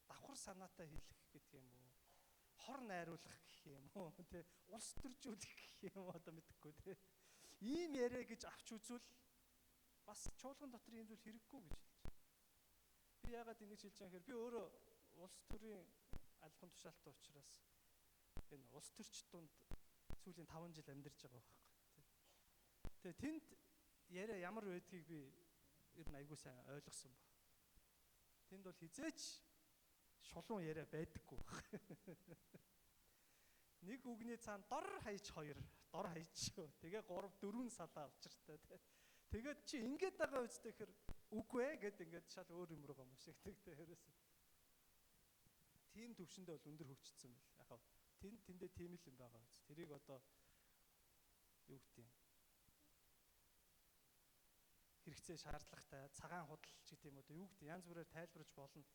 давхар санаатай хэлэх гэдэг юм уу? Хор найруулах гэх юм уу? Улс төржүүлэх гэх юм уу? Одоо мэдэхгүй те. Ийм яриа гэж авч үзвэл бас чуулган дотор ийм зүйл хэрэггүй гэж хэлж байна. Би яагаад ингэж хэлж байгаа юм хэрэг би өөрөө улс төрийн албан тушаалтай учраас энэ улс төрч дунд сүүлийн 5 жил амьдарч байгаа байхгүй. Тэгээ тэнд яриа ямар байдгийг би ер нь айгүй сайн ойлгосон баг. Тэнд бол хизээч шулуун яриа байдаггүй. Нэг үгний цаана дор хаяж 2, дор хаяж шүү. Тэгээ 3 4 салаа авчиртай тий. Тэгээд чи ингэж байгаа үстэй хэр үгүй ээ гэд ингээд шал өөр юм руугаа мушигдаг тий ерөөсөө. Тим төвшөндөө бол өндөр хөгжсөн байл. Яг тэндээ тийм л юм байгаа үст. Тэрийг одоо юу гэдэг юм. Хэрэгцээ шаардлагатай цагаан худалч гэдэг юм одоо юу гэдэг янз бүрээр тайлбарж болно.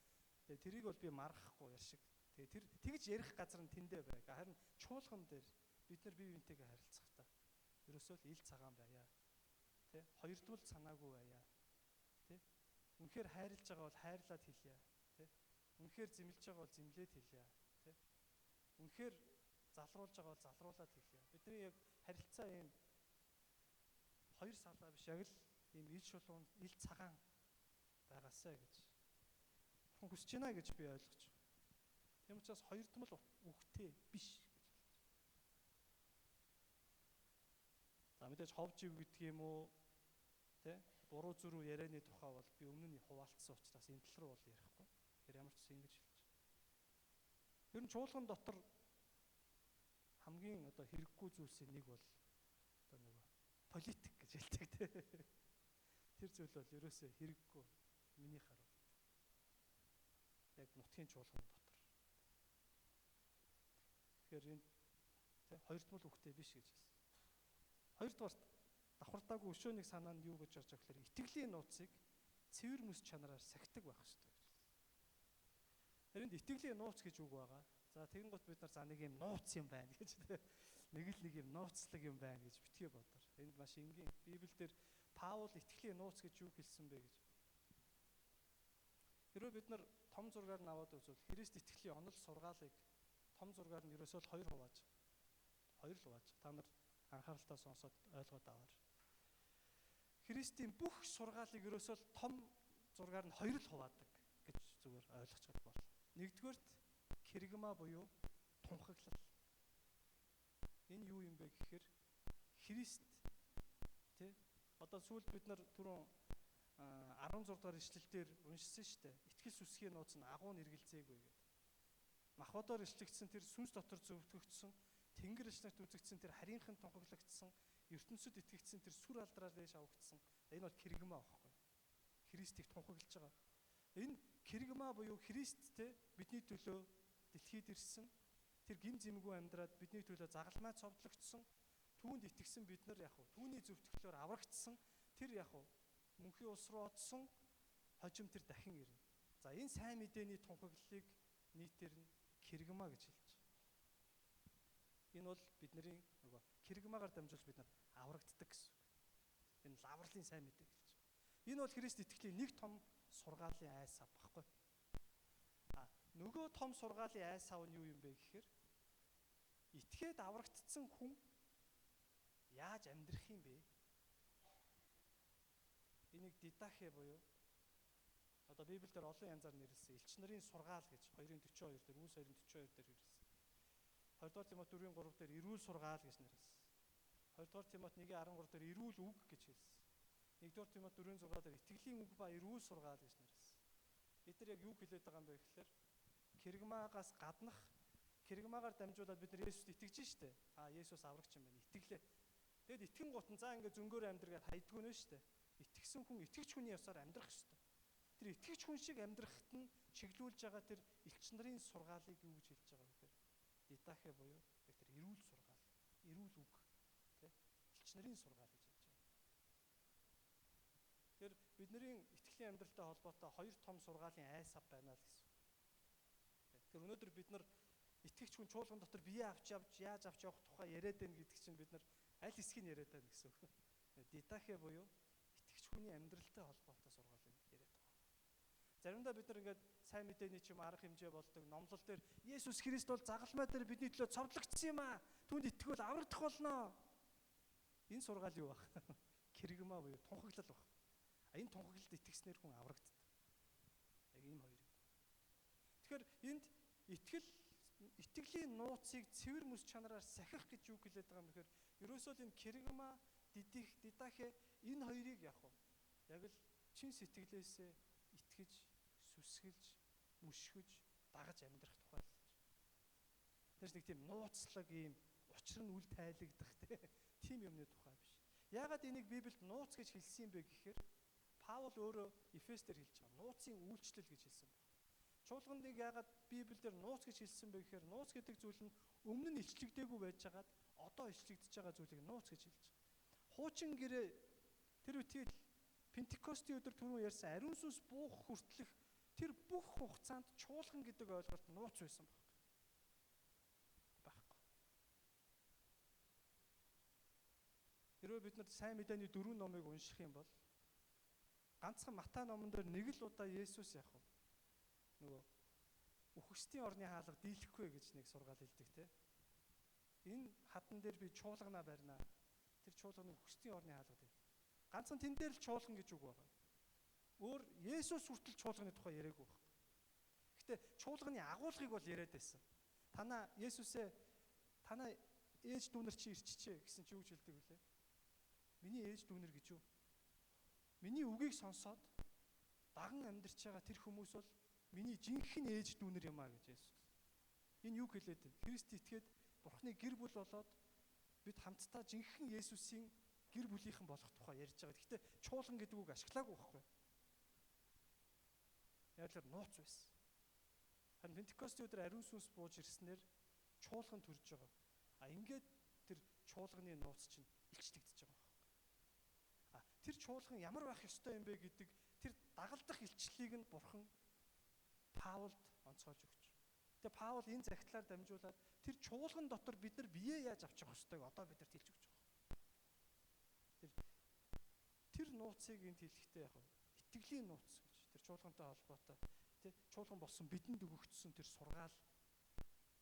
Тэгээ тэрийг бол би маргахгүй яшиг. Тэгээ тэр тэгж ярих газар нь тэндээ байг. Харин чуулган дээр бид нар бие биентэйгээ харилцахдаа ерөөсөө л ил цагаан байя. Тэ? Хоёрдмол санаагүй байя. Тэ? Үнэхээр хайрлаж байгаа бол хайрлаад хэлье. Тэ? Үнэхээр зэмлэж байгаа бол зэмлээд хэлье. Тэ? Үнэхээр залруулж байгаа бол залруулад хэлье. Бидний яг харилцаа ийм хоёр салаа биш яг л ийм ил шулуун, ил цагаан байгаасаа гэж хүсэж байна гэж би ойлгож байна. Тийм учраас хоёрдмол үхтэй биш гэж хэлж байна. За мэдээж ховж ив гэдэг юм уу тэ буруу зүрүү ярианы тухай бол би өмнө нь хуваалцсан учраас энэ тал руу бол ярихгүй. Тэгэхээр ямар ч гэсэн ингэж хэлж байна. Ер нь чуулган дотор хамгийн одоо хэрэггүй зүйлсийн нэг бол одоо нөгөө политик гэж хэлдэг тэ. Тэр зүйл бол ерөөсөө хэрэггүй миний хараад. Яг нутгийн чуулган дотор. Тэгэхээр энэ хоёрдмол үхтэй биш гэж хэлсэн. Хоёрдугаар давхардаагүй өшөөнийг санаанд юу гэж орж байгаа гэхээр итгэлийн нууцыг цэвэр мэс чанараар сахидаг байх хэрэгтэй гэж хэлсэн. Тэрэнд итгэлийн нууц гэж үг байгаа. За тэгэн гут бид нар за нэг юм нууц юм байна гэж нэг л нэг юм нууцлаг юм байна гэж битгий бодор. Энд маш энгийн Библиэлд Паул итгэлийн нууц гэж юу хэлсэн бэ гэж. Хэрвээ бид нар том зургаар нь аваад үзвэл Христ итгэлийн онол сургаалыг том зургаар нь ерөөсөө л 2 хувааж. Та нар анхааралтай сонсоод ойлгоод аваар. Христийн бүх сургаалыг ерөөсөө л том зургаар нь 2 л хуваадаг гэж зүгээр ойлгочиход болно. Нэгдүгээрт кэригма буюу тунхаглал. Энэ юу юм бэ гэхээр Христ тий одоо сүүлд бид нар түрүүн 16 дахь ишлэлдэр уншсан шүү дээ. Итгэл сүсгийн нууц нь агуун эргэлзээгүй гэдэг. Махбодоор ишлэгдсэн тэр сүнс дотор зөвтгөгдсөн, тэнгэр ичнагт үзэгдсэн тэр харийнхын тунхаглагдсан, ертөнцид итгэгдсэн тэр сүр алдраар дээш авагдсан. Энэ бол кэригма аахгүй. Христийг тунхаглаж байгаа. Энэ кэригма буюу Христтэй бидний төлөө дэлхийд ирсэн. Тэр гин зэмгүй амьдраад бидний төлөө загалмай цовдлогдсон. Түүнд итгэсэн бид нар түүний зөвтгөлөөр аврагдсан. Тэр мөнхийн ус руу одсон. Хожим тэр дахин ирнэ. За энэ сайн мэдээний тунхаглалыг нийтээр нь кэригма гэж хэлж байна. Энэ бол бидний кэригмагаар дамжуулж бид нар аврагддаг гэсэн. Энэ лавралын сайн мэдээ гэж. Энэ бол Христ итгэлийн нэг том сургаалын айс ав баггүй. Нөгөө том сургаалын айс ав нь юу юм бэ гэхээр итгээд аврагдсан хүн яаж амьдрах юм бэ? Энийг дидахе буюу одоо Библиэлд олон янзаар нэрлсэн элч нарын сургаал гэж 2:42 дээр Үлс 2:42 дээр хэлсэн. 2-р Тимот 4:3 дээр эрүүл сургаал гэж нэрлсэн. 2-р Тимот 1:13 дээр эрүүл үг гэж хэлсэн. 1-р Тимот 4:6 дээр итгэлийн үг ба эрүүл сургаал гэж нэрлсэн. Эдгээр яг юу хэлээд байгаа юм бэ гэхээр кэригмаагаас гаднах кэригмаагаар дамжуулаад бид нар Есүст итгэж штэ. Есүс аврагч юм байна. Итгэлээ. Тэгэд итгэн гут нь ингээд зөнгөөр амьдргээд хайдгүй нэ штэ. Итгэсэн хүн итгэгч хүний ёсоор амьдрах ёстой. Тэр итгэгч хүн шиг амьдрахад нь чиглүүлж байгаа тэр элч нарын сургаалыг юу гэж хэлж байгаа вэ гэхээр дидахе буюу тэр эрүүл сургаал, эрүүл үг, тэ элч нарын сургаал гэж хэлж байгаа. Тэр бидний итгэлийн амьдралтай холбоотой 2 том сургаалын айс ав байна л гэсэн. Тэр өнөөдөр бид нар итгэгч хүн чуулган дотор бие авч яаж авч явах тухай яриад байна гэдэг чинь бид нар аль хэсгийг яриад байна гэсэн үг. Дидахе буюу итгэгч хүний амьдралтай холбоотой сургаалыг яриад байгаа. Заримдаа бид нар ингээд сайн мэдээний чим арга хэмжээ болдог номлол дээр Есүс Христ бол загалмай дээр бидний төлөө цовдлогдсон юм аа. Түүнд итгэвэл аврагдах болно. Энэ сургаал юу баг? Кэригма буюу тунхаглал баг. Энэ тунхаглалд итгэснээр хүн аврагддаг. Яг ийм хоёр. Тэгэхээр энд итгэлийн нууцыг цэвэр мэс чанараар сахих гэж юу хэлээд байгаа юм бэхээр ерөөсөө л энэ кэригма дидахе энэ хоёрыг яг л чин сэтгэлээсээ итгэж, сүсгэлж, мөшгөж, дагаж амьдрах тухай л. Тэрс нэг тийм нууцлаг ийм учир нь үл тайлагдах тийм юмны тухай биш. Яагаад энийг Библиэд нууц гэж хэлсэн юм бэ гэхээр Паул өөрөө Эфесдэр хэлж байгаа. Нууцын үйлчлэл гэж хэлсэн байна. Чуулганыг яагаад Библиэлд нууц гэж хэлсэн бэ гэхээр нууц гэдэг зүйл нь өмнө нь илчлэгдээгүй байжгаад одоо илчлэгдэж байгаа зүйлийг нууц гэж хэлж байгаа. Хуучин гэрээ тэр үеийн Пентекостийн өдөр түрүү ярьсан ариун сүнс буух хүртэлх тэр бүх хугацаанд чуулган гэдэг ойлголт нууц байсан байхгүй. Хэрвээ бид нар сайн мэдээний 4 номыг унших юм бол ганцхан Матай номон дээр нэг л удаа Есүс нөгөө үхэгчдийн орны хаалга дийлэхгүй гэж нэг сургаал хэлдэг те. Энэ хатан дээр би чуулгана барина. Тэр чуулганы үхэгчдийн орны хаалга дийл. Ганцхан тэн дээр л чуулган гэж үг байгаа. Өөр Есүс хүртэл чуулганы тухай яриаггүй байна. Гэтэ чуулганы агуулгыг бол яриад байсан. Танаа ээж дүүнер чи ирчихээ гэсэн чи юу гэж хэлдэг вүлээ? Миний ээж дүүнер гэж юу? Миний үгийг сонсоод даган амьдарч байгаа тэр хүмүүс бол миний жинхэнэ ээж дүүнер юм а гэж Есүс. Энэ юу хэлээд вэ? Христ итгээд Бурхны гэр бүл болоод бид хамтдаа жинхэнэ Есүсийн гэр бүлийнхэн болох тухай ярьж байгаа. Гэхдээ чуулган гэдэг үг ашиглаагүй байхгүй. Яг л нууц байсан. Харин Пентекостийн өдөр ариун сүнс бууж ирснээр чуулган төрж байгаа. Ингээд тэр чуулганы нууц чинь илчлэгдэж байгаа байхгүй. Тэр чуулган ямар байх ёстой юм бэ гэдэг тэр дагалдах илчлэлийг нь Бурхан Паулд онцгойлж өгч. Тэгээ Паул энэ захидлаар дамжуулаад тэр чуулган дотор бид нар бие яаж авчих ёстойг одоо бидэрт хэлж өгч байгаа. Тэр нууцыг энд хэлэхдээ итгэлийн нууц гэж тэр чуулгантай холбоотой тэ чуулган болсон бидэнд өгөгдсөн тэр сургаал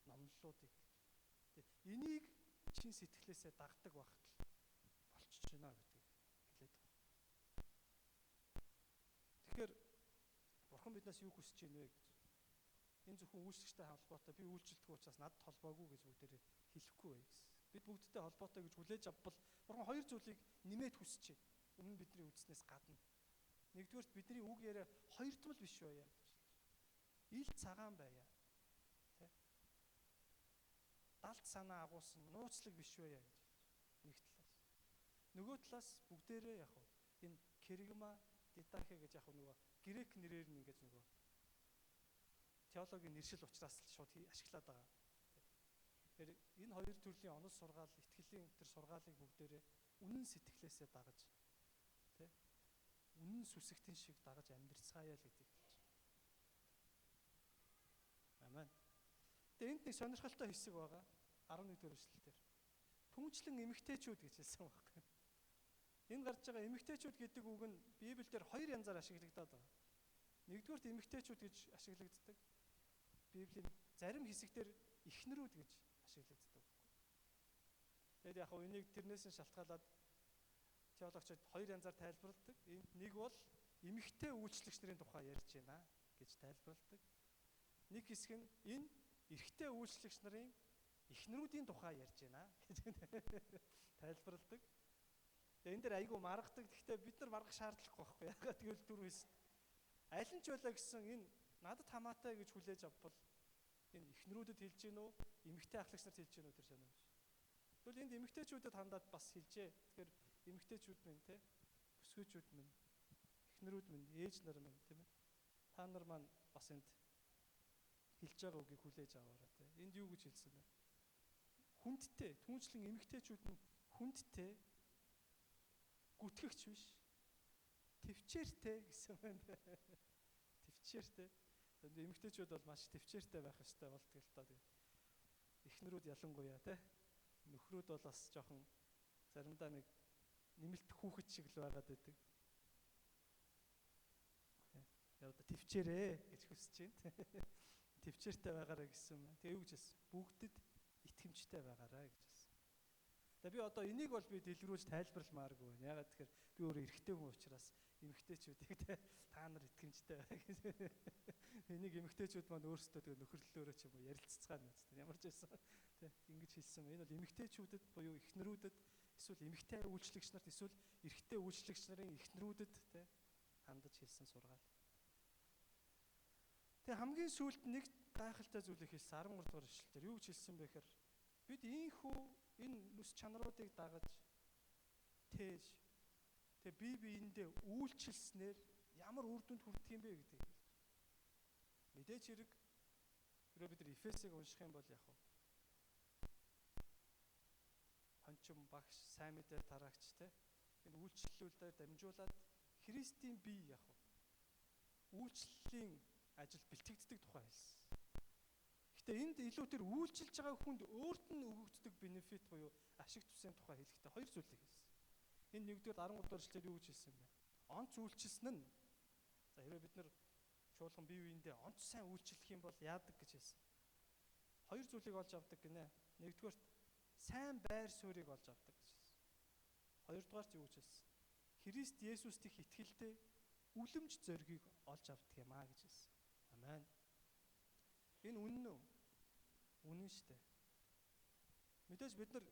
номлолуудыг энийг чин сэтгэлээсээ дагдаг багт болчихж байна гэдгийг хэлээд байна. Тэгэхээр Бурхан биднээс юу хүсэж байна вэ гэж. Энэ зөвхөн үйлчлэгчтэй холбоотой би үйлчлдэг учраас надад холбоогүй гэж бүгдээрээ хэлэхгүй бай гэсэн. Бид бүгдтэй холбоотой гэж хүлээж авбал Бурхан хоёр зүйлийг нэмээд хүсэж байна. Өмнө бидний үзснээс гадна. Нэгдүгээрт бидний үг яриа хоёрдмол биш байя гэж. Ил цагаан байя. Тэ? Далд санаа агуулсан нууцлаг биш байя гэж. Нэг талаас. Нөгөө талаас бүгдээрээ яг энэ керигма дидахе гэж яг нөгөө грек нэрээр нь ингэж нөгөө теологийн нэршил учраас л шууд ашиглаад байгаа. Тэгэхээр энэ хоёр төрлийн онол сургаал, итгэлийн тэр сургаалыг бүгдээрээ үнэн сэтгэлээсээ дагаж тэ үнэн сүсэгтэн шиг дагаж амьдрцгаая л гэдгийг хэлж байна. Амен. Тэгээ энд нэг сонирхолтой хэсэг байгаа. 11-р эшлэлээр. Түнчлэн эмэгтэйчүүд гэж хэлсэн байхгүй. Энэ гарч байгаа эмэгтэйчүүд гэдэг үг нь Библиэлд хоёр янзаар ашиглагдаад байгаа. Нэгдүгээрт эмэгтэйчүүд гэж ашиглагддаг. Библийн зарим хэсэгтэр эхнэрүүд гэж ашиглагддаг. Тэгэд яг энийг тэрнээс нь шалтгаалаад теологчид хоёр янзаар тайлбарладаг. Нэг бол эмэгтэй үйлчлэгч нарын тухай ярьж байна гэж тайлбарладаг. Нэг хэсэг нь энэ эрэгтэй үйлчлэгч нарын эхнэрүүдийн тухай ярьж байна гэж тайлбарладаг. Тэгээ энэ дээр айгүй маргадаг. Гэхдээ бид нар маргах шаардлагагүй байхгүй. Ягаад гэвэл түрүүс аль нь ч байлаа гэсэн энэ надад хамаатай гэж хүлээж авбал энэ эхнэрүүдэд хэлж гин үү, эмэгтэй ахлагч нарт хэлж гин үү тэр сонирм биш. Тэгвэл энд эмэгтэйчүүдэд хандаад бас хэлжээ. Тэгэхээр эмэгтэйчүүд минь те бүсгүйчүүд минь эхнэрүүд минь ээж нар минь тийм ээ. Та нар маань бас энд хэлж байгаа үгийг хүлээж аваарай те. Энд юу гэж хэлсэн бэ? Хүндтэй, түнчлэн эмэгтэйчүүд нь хүндтэй гүтгэгч биш. Төвчээртэй гэсэн байна. Төвчээртэй. Эмэгтэйчүүд бол маш төвчээртэй байх ёстой болтгоо л тоо. Эхнэрүүд ялангуяа те. Нөхрүүд бол бас жоохон заримдаа нэг нэмэлт хүүхэд шиг л байгаад байдаг. Яг одоо төвчээрээ гэж хүсэж байна. Төвчээртэй байгаарай гэсэн юм. Тэгээ юу гэж хэлсэн? Бүгдэд итгэмжтэй байгаарай гэж хэлсэн. Тэгээ би одоо энийг бол би дэлгэрүүлж тайлбарламааргүй байна. Ягаад тэгэхээр би өөрөө эрэгтэй хүн учраас эмэгтэйчүүдийг та нар итгэмжтэй бай гэж. Энийг эмэгтэйчүүд маань өөрсдөө тэгээ нөхөрлөлөөрөө ч юм уу ярилццгаана үстэй. Ямар ч байсан тий ингэж хэлсэн. Энэ бол эмэгтэйчүүдэд буюу эхнэрүүдэд эсвэл эмэгтэй үйлчлэгч нарт эсвэл эрэгтэй үйлчлэгч нарын эхнэрүүдэд тий хандаж хэлсэн сургаал. Тэгээ хамгийн сүүлд нэг гайхалтай зүйлийг хэлсэн 13 дугаар эшлэлээр юу гэж хэлсэн бэ гэхээр бид ийхүү энэ нүс чанаруудыг дагаж тээж тэгээ бие биендээ үйлчилснээр ямар үр дүнд хүрэх юм бэ гэдэг. Мэдээж хэрэг хэрвээ бид нар Эфесийг унших юм бол яг хончим багш сайн мэдээ тараагч те энэ үйлчлэлээр дамжуулаад Христийн бие яг үйлчлэлийн ажил бэлтгэгддэг тухай хэлсэн. Гэтэ энд илүү тэр үйлчилж байгаа хүнд өөрт нь өгөгддөг бенефит буюу ашиг тусын тухай хэлэхдээ хоёр зүйлийг хэлсэн. Энэ нэгдүгээр 13 дугаар эшлэлээр юу гэж хэлсэн бэ? Онц үйлчилсэн нь за хэрвээ бид нар чуулган бие биендээ онц сайн үйлчлэх юм бол яадаг гэж хэлсэн. Хоёр зүйлийг олж авдаг гинэ. Нэгдүгээр сайн байр суурийг олж авдаг гэж хэлсэн. Хоёрдугаар ч юу гэж хэлсэн? Христ Есүс дэх итгэлтэй үлэмж зоригийг олж авдаг юм аа гэж хэлсэн. Амен. Энэ үнэн үү? Үнэн шүү дээ. Мэдээж бид нар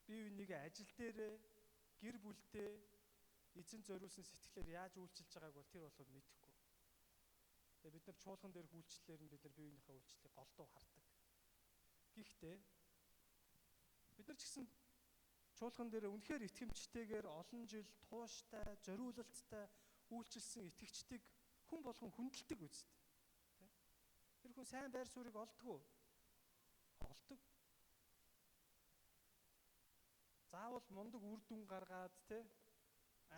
бие бинийгээ ажил дээрээ гэр бүлдээ эзэн зориулсан сэтгэлээр яаж үйлчилж байгааг бол тэр болгоод мэдэхгүй. Тэгээ бид нар чуулган дээрх үйлчлэлээр нь бид нар бие биенийхээ үйлчлэлийг голдуу хардаг. Гэхдээ бид нар ч гэсэн чуулган дээр үнэхээр итгэмжтэйгээр олон жил тууштай, зориулалттай үйлчилсэн итгэгчдийг хүн болгон хүндэлдэг үстэй. Тэр хүн сайн байр суурийг олдгоо. Олдог. Заавал мундаг үр дүн гаргаад те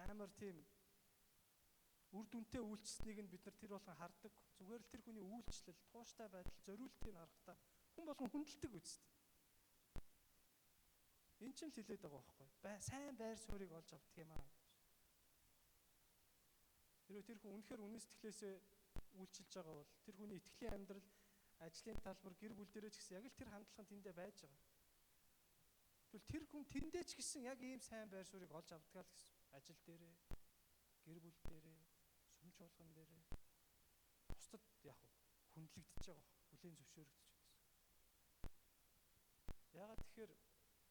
амар тийм үр дүнтэй үйлчлэснийг нь бид нар тэр болгон хардаг. Зүгээр л тэр хүний үйлчлэл, тууштай байдал, зориултыг харахтаа хүн болгон хүндэлдэг үстэй. Энд ч л хэлээд байгаа байхгүй. Сайн байр суурийг олж авдаг юм аа. Хэрвээ тэр хүн үнэхээр үнэн сэтгэлээсээ үйлчилж байгаа бол тэр хүний итгэлийн амьдрал, ажлын талбар, гэр бүл дээрээ ч гэсэн яг л тэр хандлага нь тэндээ байж байгаа. Тэгвэл тэр хүн тэндээ ч гэсэн яг ийм сайн байр суурийг олж авдаг л гэсэн. Ажил дээрээ, гэр бүл дээрээ, сүм чуулган дээрээ бусдад яг хүндлэгдэж байгаа, хүлээн зөвшөөрөгдөж байна. Яагаад тэгэхээр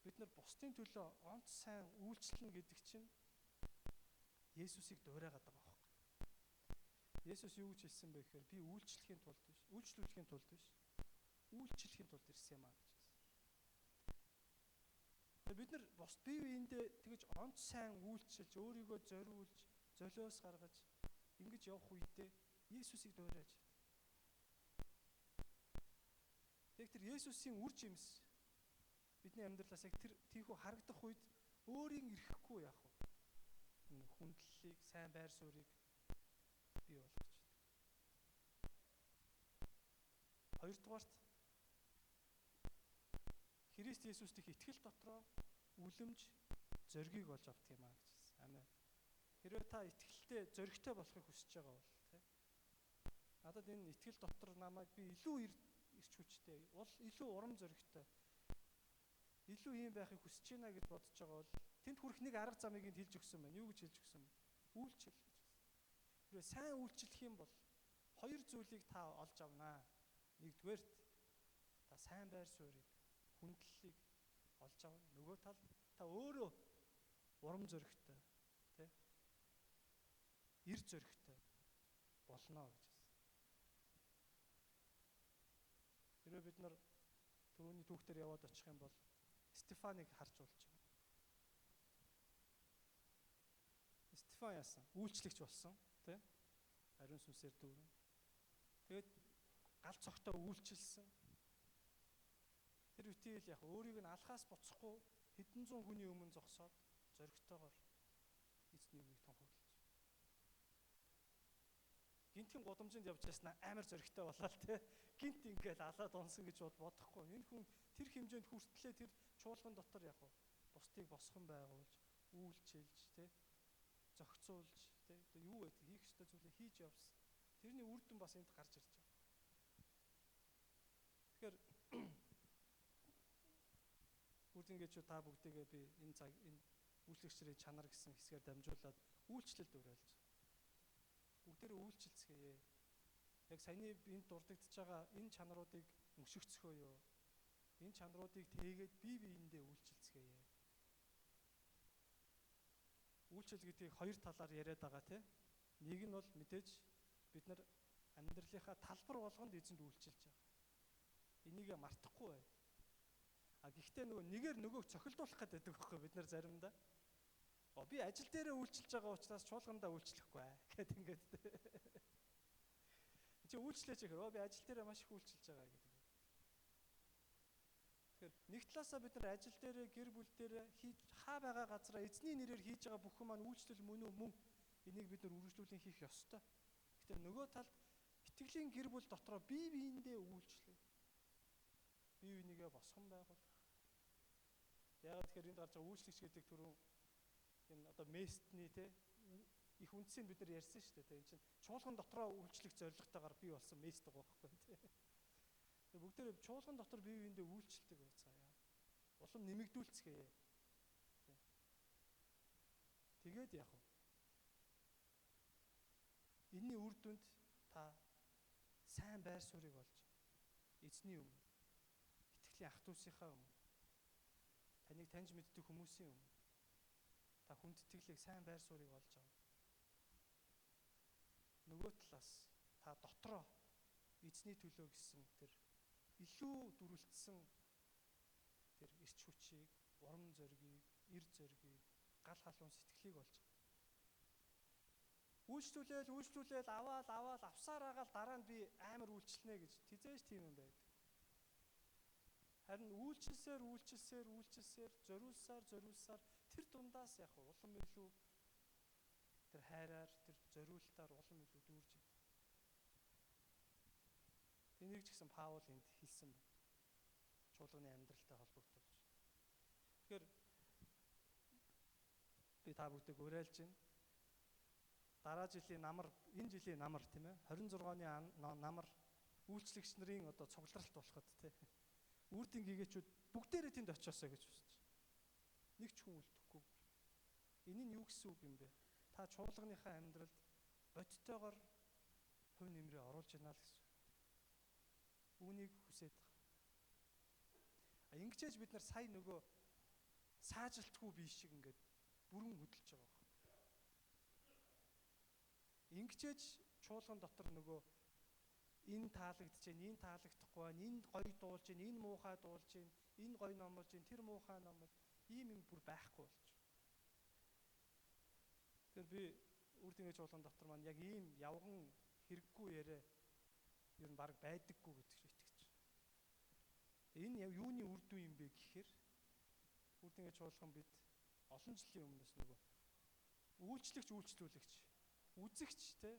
бид нар бусдын төлөө онц сайн үйлчлэнэ гэдэг чинь Есүсийг дуурайгаад байгаа байхгүй. Есүс юу гэж хэлсэн бэ гэхээр би үйлчлэхийн тулд биш, үйлчлүүлэхийн тулд биш, үйлчлэхийн тулд ирсэн юм аа гэж хэлсэн. Тэгэхээр бид нар бус бие биендээ тэгэж онц сайн үйлчилж, өөрийгөө зориулж, золиос гаргаж ингэж явах үедээ Есүсийг дуурайж. Тэг тэр Есүсийн үр жимс бидний амьдралаас яг тэр тийхүү харагдах үед өөрийн ирэхгүй яах вэ? Хүндлэлийг, сайн байр суурийг бий болгож байна. Хоёрдугаарт Христ Есүст их итгэл дотроо үлэмж, зориг олж авдаг юм аа гэж хэлсэн. Амен. Хэрвээ та итгэлтэй, зоригтой болохыг хүсэж байгаа бол надад энэ итгэл дотор намайг би илүү ирч хүчтэй, илүү урам зоригтой, илүү юм байхыг хүсэж байна гэж бодож байгаа бол тэнд хүрэх нэг арга замыг энд хэлж өгсөн байна. Юу гэж хэлж өгсөн бэ? Үйлчил гэж хэлсэн. Хэрвээ сайн үйлчлэх юм бол хоёр зүйлийг та олж авнаа. Нэгдүгээрт та сайн байр суурийг, хүндлэлийг олж авна. Нөгөө талд та өөрөө урам зоригтой, тэ? Ир зоригтой болно гэж хэлсэн. Хэрвээ бид нар түрүүний түүхтэр яваад очих юм бол Стефаныг харж болж байгаа. Стефан яасан? Үйлчлэгч болсон, тэ? Ариун сүнсээр дүүрэн. Тэгээд гал цогтоо үйлчилсэн. Тэр үтэл яг өөрийг нь алхаас буцахгүй хэдэн зуун хүний өмнө зогсоод зоригтойгоор эзний үгийг тунхаглаж. Гинтийн гудамжинд явж яснаа амар зоригтой болоод тэ? Гинт ингээл алаад унсан гэж бодохгүй. Энэ хүн тэр хэмжээнд хүртлээ тэр чуулган дотор яг бусдыг босгон байгуулж, үйлчилж, тэ? Зохицуулж, тэ? Юу вэ? Хийх ёстой зүйлээ хийж явсан. Тэрний үр дүн бас энд гарч ирж байгаа. Тэгэхээр үрдэнгээчүүд та бүгдийгээ би энэ үйлчлэгчрийн чанар гэсэн хэсгээр дамжуулаад үйлчлэлд уриалж. Бүгдээрээ үйлчлцгээе. Яг саяны энд дурддагдж байгаа энэ чанаруудыг өшигцгөөё. Энэ чанаруудыг тээгээд бие биендээ үйлчлцгээе. Үйлчлэл гэдгийг хоёр талаар яриад байгаа тийм. Нэг нь бол мэдээж бид нар амьдралынхаа талбар болгонд эзэнд үйлчилж байгаа. Энийг мартахгүй бай. А гэхдээ нэгээр нөгөөг цохилдуулах гэдэг байхгүй бид нар заримдаа. Би ажил дээрээ үйлчилж байгаа учраас чуулгандаа үйлчлэхгүй гэхэд ингээд. Чи үйлчлээч гэхээр би ажил дээрээ маш их үйлчилж байгаа гэдэг. Тэгэхээр нэг талаасаа бид нар ажил дээрээ, гэр бүл дээрээ хийж хаа байгаа газараа эзний нэрээр хийж байгаа бүх юм маань үйлчлэл мөн үү мөн энийг бид нар үргэлжлүүлэн хийх ёстой. Гэхдээ нөгөө талд итгэлийн гэр бүл дотроо бие биендээ үйлчлэх. Бие бинийгээ босгон байгуулах. Яагаад тэгэхээр энд гарч байгаа үйлчлэгч гэдэг түрүү энэ одоо местний те их үндсийг бид нар ярьсан шүү дээ. Энэ чинь чуулган дотроо үйлчлэх зорилготойгоор бий болсон мест байгаа байхгүй те. Бүгдээрээ чуулган дотор бие биендээ үйлчлдэг байцгаая. Улам нэмэгдүүлцгээе. Тэгээд яах вэ? Энийний үр дүнд та сайн байр суурийг олж эзний өмнө, итгэлийн ах дүүсийнхаа өмнө, таныг таньж мэддэг хүмүүсийн өмнө та хүндэтгэлийг, сайн байр суурийг олж авна. Нөгөө талаас та дотроо эзний төлөө гэсэн тэр илүү дүрлэлтсэн тэр эрч хүчийг, урам зоригийг, эр зоригийг, гал халуун сэтгэлийг олж авна. Үйлчлүүлээл авсаар агаал дараа нь би амар үйлчлэнэ гэж тизээж тийм юм байдаг. Харин үйлчлсээр зориулсаар тэр дундаас яг улам илүү тэр хайраар, тэр зориултаар улам илүү дүүрж идэв. Энийг ч гэсэн Паул энд хэлсэн байна. Чуулганы амьдралтай холбогдуулж. Тэгэхээр би та бүгдийг уриалж байна. дараа жилийн намар, энэ жилийн намар тийм ээ 26-оны намар үйлчлэгч нарын одоо цугларалт болоход тийм үрдийн гигээчүүд бүгдээрээ тэнд очиосоо гэж хүсэж. Нэг ч хүн үлдэхгүй. Энэ нь юу гэсэн үг юм бэ? Та чуулганыхаа амьдралд бодтойгоор хувь нэмрээ оруулж байна л гэсэн. Үүнийг хүсээд байгаа. Ингэжээж бид нар сая нөгөө саажилтгүй бие шиг ингээд бүрэн хөдөлж байгаа юм. Ингэжээж чуулган дотор нөгөө энэ таалагдж байна, энэ таалагдахгүй байна, энэ гоё дуулж байна, энэ муухай дуулж байна, энэ гоё номлож байна, тэр муухай номлож, ийм юм бүр байхгүй болж. Тэгэхээр би үрдийн чуулган дотор маань яг ийм явган хэрэггүй яриа ер нь баг байдаггүй гэдэг шиг итгэж. Энэ юуны үр дүн юм бэ гэхээр үрдийн чуулган бид олон жилийн өмнөөс нөгөө үйлчлүүлэгч үзэгч те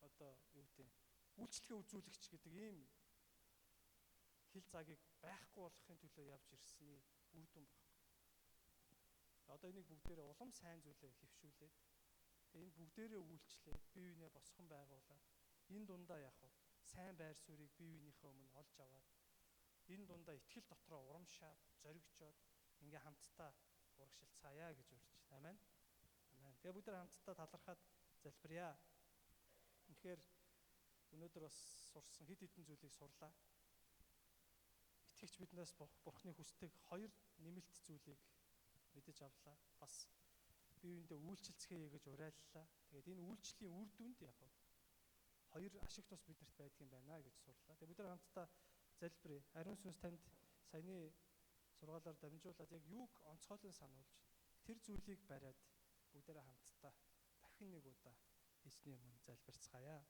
одоо юу гэдэг үйлчлэгээ үзүүлэгч гэдэг ийм хил цагийг байхгүй болохын төлөө явж ирсний үр дүн байна. Одоо энийг бүгдээрээ улам сайн зүйлээ хэвшүүлээд энэ бүгдээрээ үйлчлээд бие биенээ босгон байгуулад энэ дундаа яг сайн байр суурийг бие биенийхээ өмнө олж аваад энэ дундаа итгэл дотроо урамшаад зоригжоод ингээ хамтдаа урагшилцгаая гэж урьж байна. Амен. Амен. Тэгээ бүгд хамтдаа талархаад залбирая. Тэгэхээр өнөөдөр бас сурсан хэд хэдэн зүйлийг сурлаа. Итгэгч биднээс Бурхны хүсдэг хоёр нэмэлт зүйлийг мэдэж авлаа. Бас бие биендээ үйлчлцгээе гэж уриаллаа. Тэгээд энэ үйлчлэлийн үр дүнд яг хоёр ашиг тус бидэрт байдаг юм байна гэж сурлаа. Тэгээд бид нар хамтдаа залбирая. Ариун сүнс танд саяны сургаалаар дамжуулаад яг юуг онцгойлон сануулж тэр зүйлийг бариад бүгдээрээ хамтдаа дахин нэг удаа эзний өмнө залбирцгаая.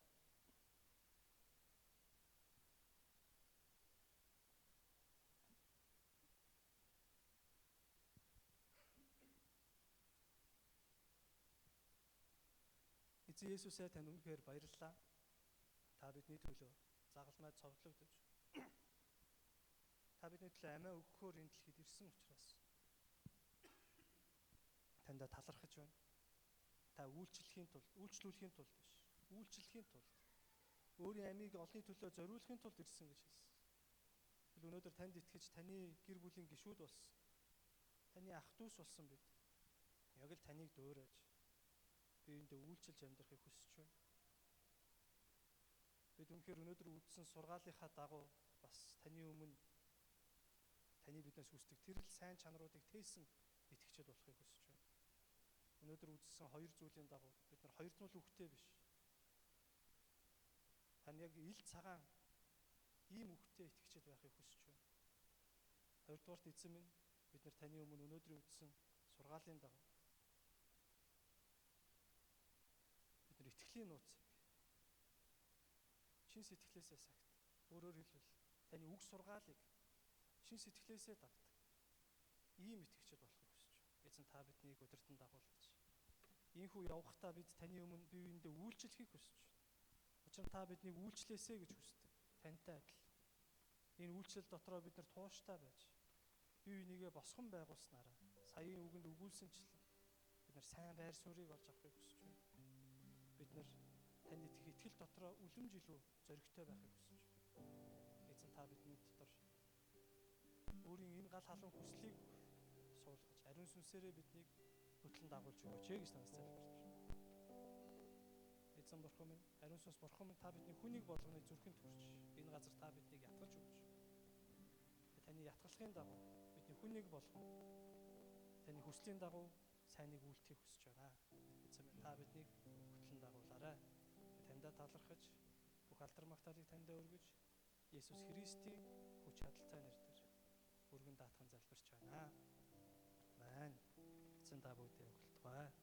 Эзэн Есүсээ тань үнэхээр баярлалаа. Та бидний төлөө загалмай цовдлогдож та бидний төлөө амиа өгөхөөр энэ дэлхийд ирсэн учраас таньда талархаж байна. Та үйлчлэхийн тулд үйлчлүүлэхийн тулд биш. Үйлчлэхийн тулд өөрийн амийг олонний төлөө зориулахын тулд ирсэн гэж хэлсэн. Тэгвэл өнөөдөр танд итгэж таны гэр бүлийн гишүүд болсон. Таны ах дүүс болсон бид. Яг л таныг дуурайж биеиндээ үйлчилж амьдрахыг хүсэж байна. Бид үнэхээр өнөөдөр үздсэн сургаалынхаа дагуу бас таны өмнө таны биднээс хүсдэг тэр л сайн чанаруудыг тээсэн итгэгчд болохыг хүсэж байна. Өнөөдөр үздсэн хоёр зүйлийн дагуу бид нар хоёр зүйл үхтэй биш. Тань яг ил цагаан ийм үхтэй итгэгчд байхыг хүсэж байна. Хоёрдугаарт эзэн минь бид нар таны өмнө өнөөдрийн үздсэн сургаалын дагуу итгэлийн нууцыг шин сэтгэлээсээ сагт. Өөрөөр хэлбэл таны үг сургаалыг шин сэтгэлээсээ дагдаг. Ийм итгэгчд болохыг хүсэж байна. Эзэн та биднийг удирдан дагуулж. Ийхүү явахдаа бид таны өмнө бие биендээ үйлчлэхийг хүсэж байна. Учир нь та биднийг үйлчлээсэй гэж хүсдэг. Тантай адил. Энэ үйлчлэл дотроо бид нар тууштай байж бие бинийгээ босгон байгуулснараа саяын үгэнд өгүүлсэнчлэн бид нар сайн байр суурийг олж авахыг хүсэж байна. Бид нар танд итгэл дотроо үлэмж илүү зоригтой байхыг хүсэж байна. Эзэн та бидний дотор өөрийн энэ гал халуун хүслийг суулгаж ариун сүнсээрээ биднийг хөтлөн дагуулж өгөөч гэж танаас залбирч байна. Эзэн бурхан минь, ариун сүнс бурхан минь та бидний хүнийг болгоны зүрхэнд хүрч энэ газар та биднийг ятгах өгөөч. Таны ятгалахын дагуу бидний хүнийг болгон таны хүслийн дагуу сайныг үйлдэхийг хүсэж байна. Эзэн минь та биднийг дагуулаарай. Таньда талархаж бүх алдар магтаалыг таньда өргөж Есүс Христийн хүч чадалтай нэрээр өргөн даатхан залбирч байна. Амен. Эзэн та бүгдээ өгөлтгөө.